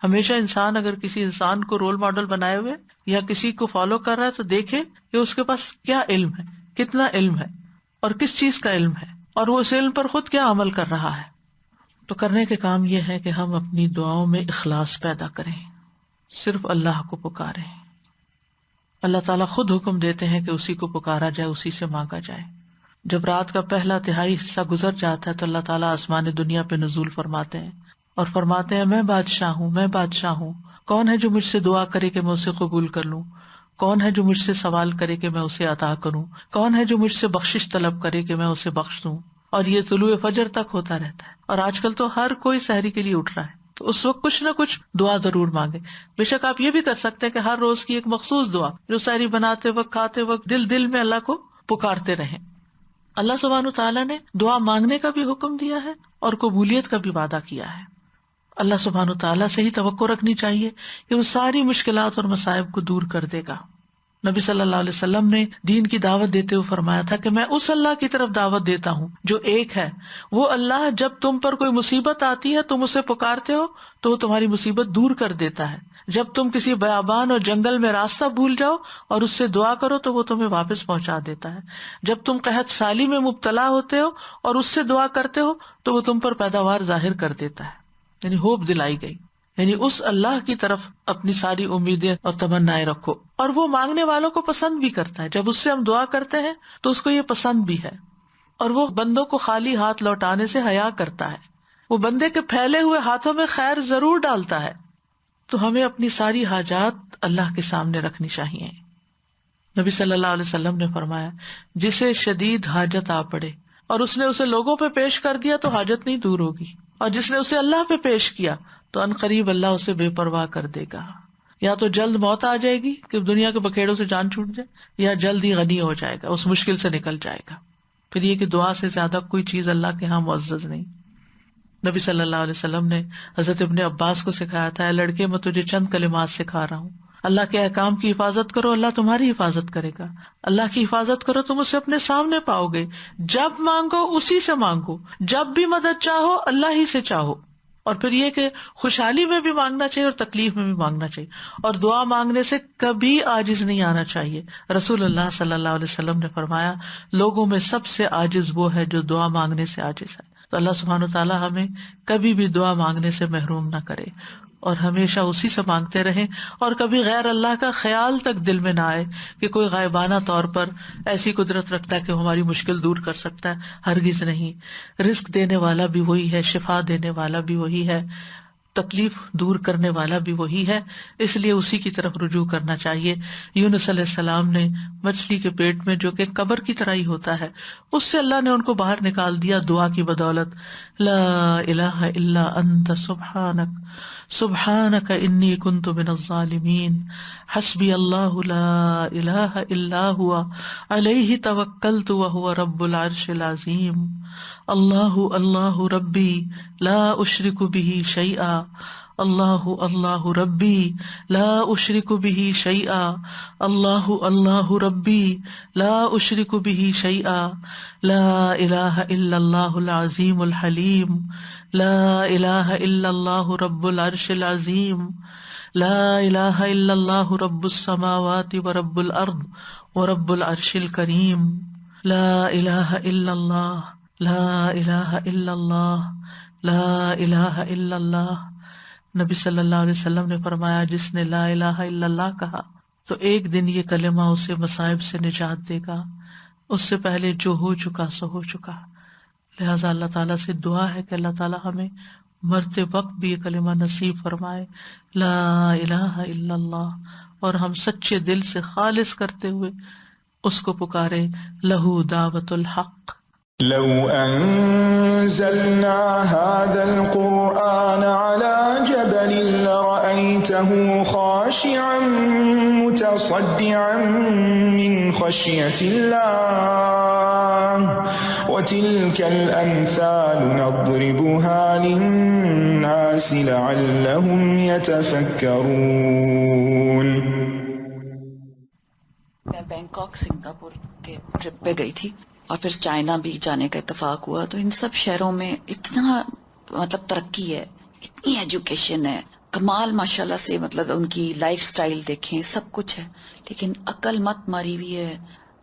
Speaker 1: ہمیشہ انسان اگر کسی انسان کو رول ماڈل بنائے ہوئے یا کسی کو فالو کر رہا ہے تو دیکھے کہ اس کے پاس کیا علم ہے، کتنا علم ہے اور کس چیز کا علم ہے، اور وہ اس علم پر خود کیا عمل کر رہا ہے. تو کرنے کے کام یہ ہے کہ ہم اپنی دعاؤں میں اخلاص پیدا کریں، صرف اللہ کو پکاریں. اللہ تعالیٰ خود حکم دیتے ہیں کہ اسی کو پکارا جائے، اسی سے مانگا جائے. جب رات کا پہلا تہائی حصہ گزر جاتا ہے تو اللہ تعالیٰ آسمان دنیا پہ نزول فرماتے ہیں اور فرماتے ہیں میں بادشاہ ہوں، میں بادشاہ ہوں. کون ہے جو مجھ سے دعا کرے کہ میں اسے قبول کر لوں؟ کون ہے جو مجھ سے سوال کرے کہ میں اسے عطا کروں، کون ہے جو مجھ سے بخشش طلب کرے کہ میں اسے بخش دوں. اور یہ طلوع فجر تک ہوتا رہتا ہے. اور آج کل تو ہر کوئی سحری کے لیے اٹھ رہا ہے، تو اس وقت کچھ نہ کچھ دعا ضرور مانگے. بے شک آپ یہ بھی کر سکتے ہیں کہ ہر روز کی ایک مخصوص دعا جو سحری بناتے وقت کھاتے وقت دل میں اللہ کو پکارتے رہیں. اللہ سبحانہ تعالیٰ نے دعا مانگنے کا بھی حکم دیا ہے اور قبولیت کا بھی وعدہ کیا ہے. اللہ سبحانہ تعالیٰ سے ہی توقع رکھنی چاہیے کہ وہ ساری مشکلات اور مصائب کو دور کر دے گا. نبی صلی اللہ علیہ وسلم نے دین کی دعوت دیتے ہوئے فرمایا تھا کہ میں اس اللہ کی طرف دعوت دیتا ہوں جو ایک ہے. وہ اللہ جب تم پر کوئی مصیبت آتی ہے تم اسے پکارتے ہو تو وہ تمہاری مصیبت دور کر دیتا ہے. جب تم کسی بیابان اور جنگل میں راستہ بھول جاؤ اور اس سے دعا کرو تو وہ تمہیں واپس پہنچا دیتا ہے. جب تم قحط سالی میں مبتلا ہوتے ہو اور اس سے دعا کرتے ہو تو وہ تم پر پیداوار ظاہر کر دیتا ہے. یعنی ہوپ دلائی گئی، یعنی اس اللہ کی طرف اپنی ساری امیدیں اور تمنائیں رکھو. اور وہ مانگنے والوں کو پسند بھی کرتا ہے. جب اس سے ہم دعا کرتے ہیں تو اس کو یہ پسند بھی ہے، اور وہ بندوں کو خالی ہاتھ لوٹانے سے حیا کرتا ہے. وہ بندے کے پھیلے ہوئے ہاتھوں میں خیر ضرور ڈالتا ہے. تو ہمیں اپنی ساری حاجات اللہ کے سامنے رکھنی چاہیے. نبی صلی اللہ علیہ وسلم نے فرمایا جسے شدید حاجت آ پڑے اور اس نے اسے لوگوں پہ پیش کر دیا تو حاجت نہیں دور ہوگی، اور جس نے اسے اللہ پہ پیش کیا تو عنقریب اللہ اسے بے پرواہ کر دے گا. یا تو جلد موت آ جائے گی کہ دنیا کے بکھیڑوں سے جان چھوٹ جائے، یا جلد ہی غنی ہو جائے گا، اس مشکل سے نکل جائے گا. پھر یہ کہ دعا سے زیادہ کوئی چیز اللہ کے ہاں معزز نہیں. نبی صلی اللہ علیہ وسلم نے حضرت ابن عباس کو سکھایا تھا، اے لڑکے میں تجھے چند کلمات سکھا رہا ہوں، اللہ کے احکام کی حفاظت کرو اللہ تمہاری حفاظت کرے گا. اللہ کی حفاظت کرو تم اسے اپنے سامنے پاؤ گے. جب مانگو اسی سے مانگو، جب بھی مدد چاہو اللہ ہی سے چاہو. اور پھر یہ کہ خوشحالی میں بھی مانگنا چاہیے اور تکلیف میں بھی مانگنا چاہیے. اور دعا مانگنے سے کبھی عاجز نہیں آنا چاہیے. رسول اللہ صلی اللہ علیہ وسلم نے فرمایا لوگوں میں سب سے عاجز وہ ہے جو دعا مانگنے سے عاجز ہے. تو اللہ سبحانہ تعالیٰ ہمیں کبھی بھی دعا مانگنے سے محروم نہ کرے اور ہمیشہ اسی سے مانگتے رہیں، اور کبھی غیر اللہ کا خیال تک دل میں نہ آئے کہ کوئی غائبانہ طور پر ایسی قدرت رکھتا ہے کہ ہماری مشکل دور کر سکتا ہے. ہرگز نہیں. رزق دینے والا بھی وہی ہے، شفا دینے والا بھی وہی ہے، تکلیف دور کرنے والا بھی وہی ہے. اس لیے اسی کی طرف رجوع کرنا چاہیے. یونس علیہ السلام نے مچھلی کے پیٹ میں جو کہ قبر کی طرح ہی ہوتا ہے، اس سے اللہ نے ان کو باہر نکال دیا دعا کی بدولت. لا الہ الا انت سبحانک سبحانک انی کنت من الظالمین حسبی اللہ لا الہ الا ہوا علیہ توکلت وہو رب العرش العظیم. اللہ اللہ ربی لا اشرک بہ شیئا اللہ اللہ ربی لا اشرک بہ شیئا اللہ اللہ ربی لا اشرک بہ شیئا لا الہ الا اللہ العظیم الحلیم لا الہ الا اللہ رب العرش العظیم لا الہ الا اللہ رب السماوات ورب الارض ورب العرش الکریم لا الہ الا اللہ لا الہ الا اللہ لا الہ الا اللہ. نبی صلی اللہ علیہ وسلم نے فرمایا جس نے لا الہ الا اللہ کہا تو ایک دن یہ کلمہ اسے مصائب سے نجات دے گا. اس سے پہلے جو ہو چکا سو ہو چکا. لہٰذا اللہ تعالیٰ سے دعا ہے کہ اللہ تعالیٰ ہمیں مرتے وقت بھی یہ کلمہ نصیب فرمائے لا الہ الا اللہ، اور ہم سچے دل سے خالص کرتے ہوئے اس کو پکارے. لہو دعوت الحق.
Speaker 3: لو أنزلنا هذا القرآن على جبل لرأيته خاشعا متصدعا من خشية الله وتلك الأمثال نضربها للناس لعلهم يتفكرون.
Speaker 4: میں بینکاک سنگاپور کے ٹرپ پہ گئی تھی اور پھر چائنا بھی جانے کا اتفاق ہوا. تو ان سب شہروں میں اتنا مطلب ترقی ہے، اتنی ایجوکیشن ہے، کمال ماشاءاللہ سے. مطلب ان کی لائف سٹائل دیکھیں، سب کچھ ہے، لیکن عقل مت ماری ہوئی ہے.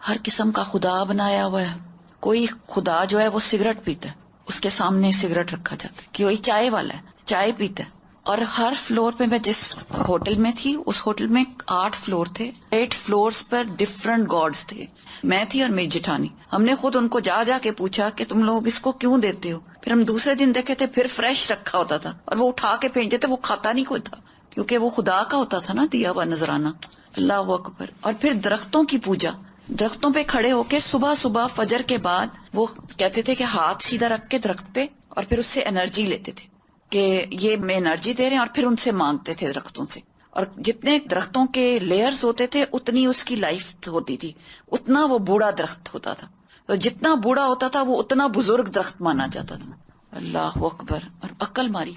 Speaker 4: ہر قسم کا خدا بنایا ہوا ہے. کوئی خدا جو ہے وہ سگریٹ پیتا ہے، اس کے سامنے سگریٹ رکھا جاتا ہے. کوئی چائے والا ہے، چائے پیتا ہے. اور ہر فلور پہ، میں جس ہوٹل میں تھی اس ہوٹل میں 8 فلور تھے، 8 فلورز پر ڈفرنٹ گاڈز تھے. میں تھی اور میری جٹھانی. ہم نے خود ان کو جا جا کے پوچھا کہ تم لوگ اس کو کیوں دیتے ہو. پھر ہم دوسرے دن دیکھے تھے پھر فریش رکھا ہوتا تھا اور وہ اٹھا کے پھینک دیتے. وہ کھاتا نہیں کوئی تھا کیونکہ وہ خدا کا ہوتا تھا نا، دیا ہوا نذرانہ. اللہ اکبر. اور پھر درختوں کی پوجا، درختوں پہ کھڑے ہو کے صبح صبح فجر کے بعد وہ کہتے تھے کہ ہاتھ سیدھا رکھ کے درخت پہ اور پھر اس سے انرجی لیتے تھے کہ یہ میں انرجی دے رہے ہیں، اور پھر ان سے مانگتے تھے درختوں سے. اور جتنے درختوں کے لیئرز ہوتے تھے اتنی اس کی لائف ہوتی تھی، اتنا وہ بوڑھا درخت ہوتا تھا، اور جتنا بوڑھا ہوتا تھا وہ اتنا بزرگ درخت مانا جاتا تھا. اللہ اکبر. اور عقل ماری.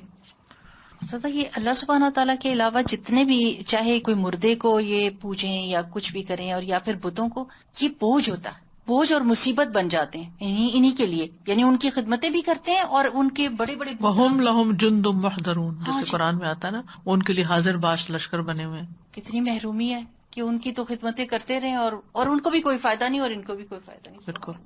Speaker 5: سزا یہ اللہ سبحانہ تعالیٰ کے علاوہ جتنے بھی، چاہے کوئی مردے کو یہ پوجیں یا کچھ بھی کریں اور یا پھر بتوں کو، یہ بوجھ ہوتا ہے، بوجھ اور مصیبت بن جاتے ہیں انہی کے لیے. یعنی ان کی خدمتیں بھی کرتے ہیں اور ان کے بڑے بڑے
Speaker 1: وَهُمْ لَهُمْ جُنْدٌ مُحْضَرُونَ،
Speaker 5: ہاں
Speaker 1: جیسے
Speaker 5: جی.
Speaker 1: قرآن میں آتا ہے نا، ان کے لیے حاضر باش لشکر بنے ہوئے ہیں.
Speaker 5: کتنی محرومی ہے کہ ان کی تو خدمتیں کرتے رہیں اور ان کو بھی کوئی فائدہ نہیں اور ان کو بھی کوئی فائدہ نہیں.
Speaker 1: بالکل.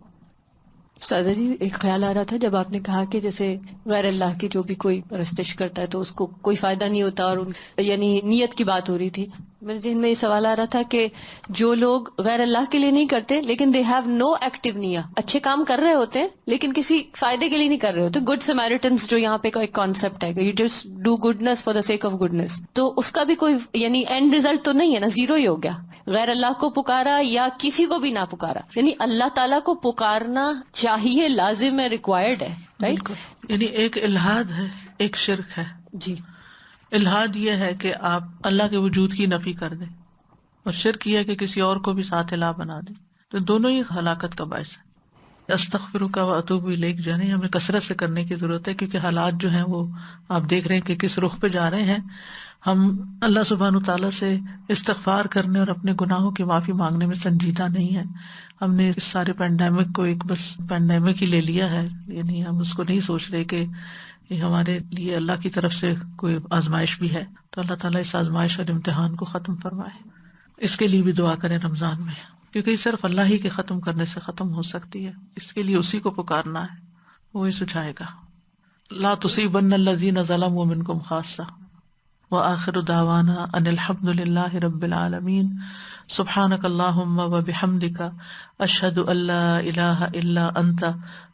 Speaker 6: استاذہ جی ایک خیال آ رہا تھا جب آپ نے کہا کہ جیسے غیر اللہ کی جو بھی کوئی پرستش کرتا ہے تو اس کو کوئی فائدہ نہیں ہوتا، اور یعنی نیت کی بات ہو رہی تھی. میرے ذہن میں یہ سوال آ رہا تھا کہ جو لوگ غیر اللہ کے لیے نہیں کرتے لیکن دے ہیو نو ایکٹیو نیہ، اچھے کام کر رہے ہوتے ہیں لیکن کسی فائدے کے لیے نہیں کر رہے ہوتے، گڈ سمیرٹنس جو یہاں پہ ایک کانسیپٹ ہے کہ you just do goodness for the sake of goodness, تو اس کا بھی کوئی یعنی اینڈ ریزلٹ تو نہیں ہے نا، زیرو ہی ہو گیا. غیر اللہ کو پکارا یا کسی کو بھی نہ پکارا، یعنی اللہ تعالیٰ کو پکارنا چاہیے، لازم ہے، ریکوائرڈ ہے، رائٹ؟
Speaker 1: بالکل. یعنی ایک الحاد ہے، ایک شرک ہے.
Speaker 6: جی.
Speaker 1: الحاد یہ ہے کہ آپ اللہ کے وجود کی نفی کر دیں، اور شرک یہ ہے کہ کسی اور کو بھی ساتھ الہ بنا دیں. تو دونوں ہی ہلاکت کا باعث ہے. استغفرک و اتوب الیک جو ہے ہمیں کثرت سے کرنے کی ضرورت ہے، کیونکہ حالات جو ہیں وہ آپ دیکھ رہے ہیں کہ کس رخ پہ جا رہے ہیں. ہم اللہ سبحانہ تعالیٰ سے استغفار کرنے اور اپنے گناہوں کی معافی مانگنے میں سنجیدہ نہیں ہے. ہم نے اس سارے پینڈیمک کو ایک بس پینڈیمک ہی لے لیا ہے، یعنی ہم اس کو نہیں سوچ رہے کہ یہ ہمارے لیے اللہ کی طرف سے کوئی آزمائش بھی ہے. تو اللہ تعالیٰ اس آزمائش اور امتحان کو ختم فرمائے. اس کے لیے بھی دعا کریں رمضان میں، کیونکہ یہ صرف اللہ ہی کے ختم کرنے سے ختم ہو سکتی ہے. اس کے لیے اسی کو پکارنا ہے، وہی سجھائے گا. لا تصیبن الذین ظلموا منکم خاصہ. وآخر دعوانا ان الحمد للہ رب العالمین. سبحانک اللہم وبحمدک اشہد ان لا الہ الا انت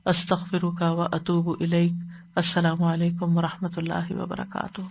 Speaker 1: استغفرک واتوب الیک. السلام علیکم ورحمۃ اللہ وبرکاتہ.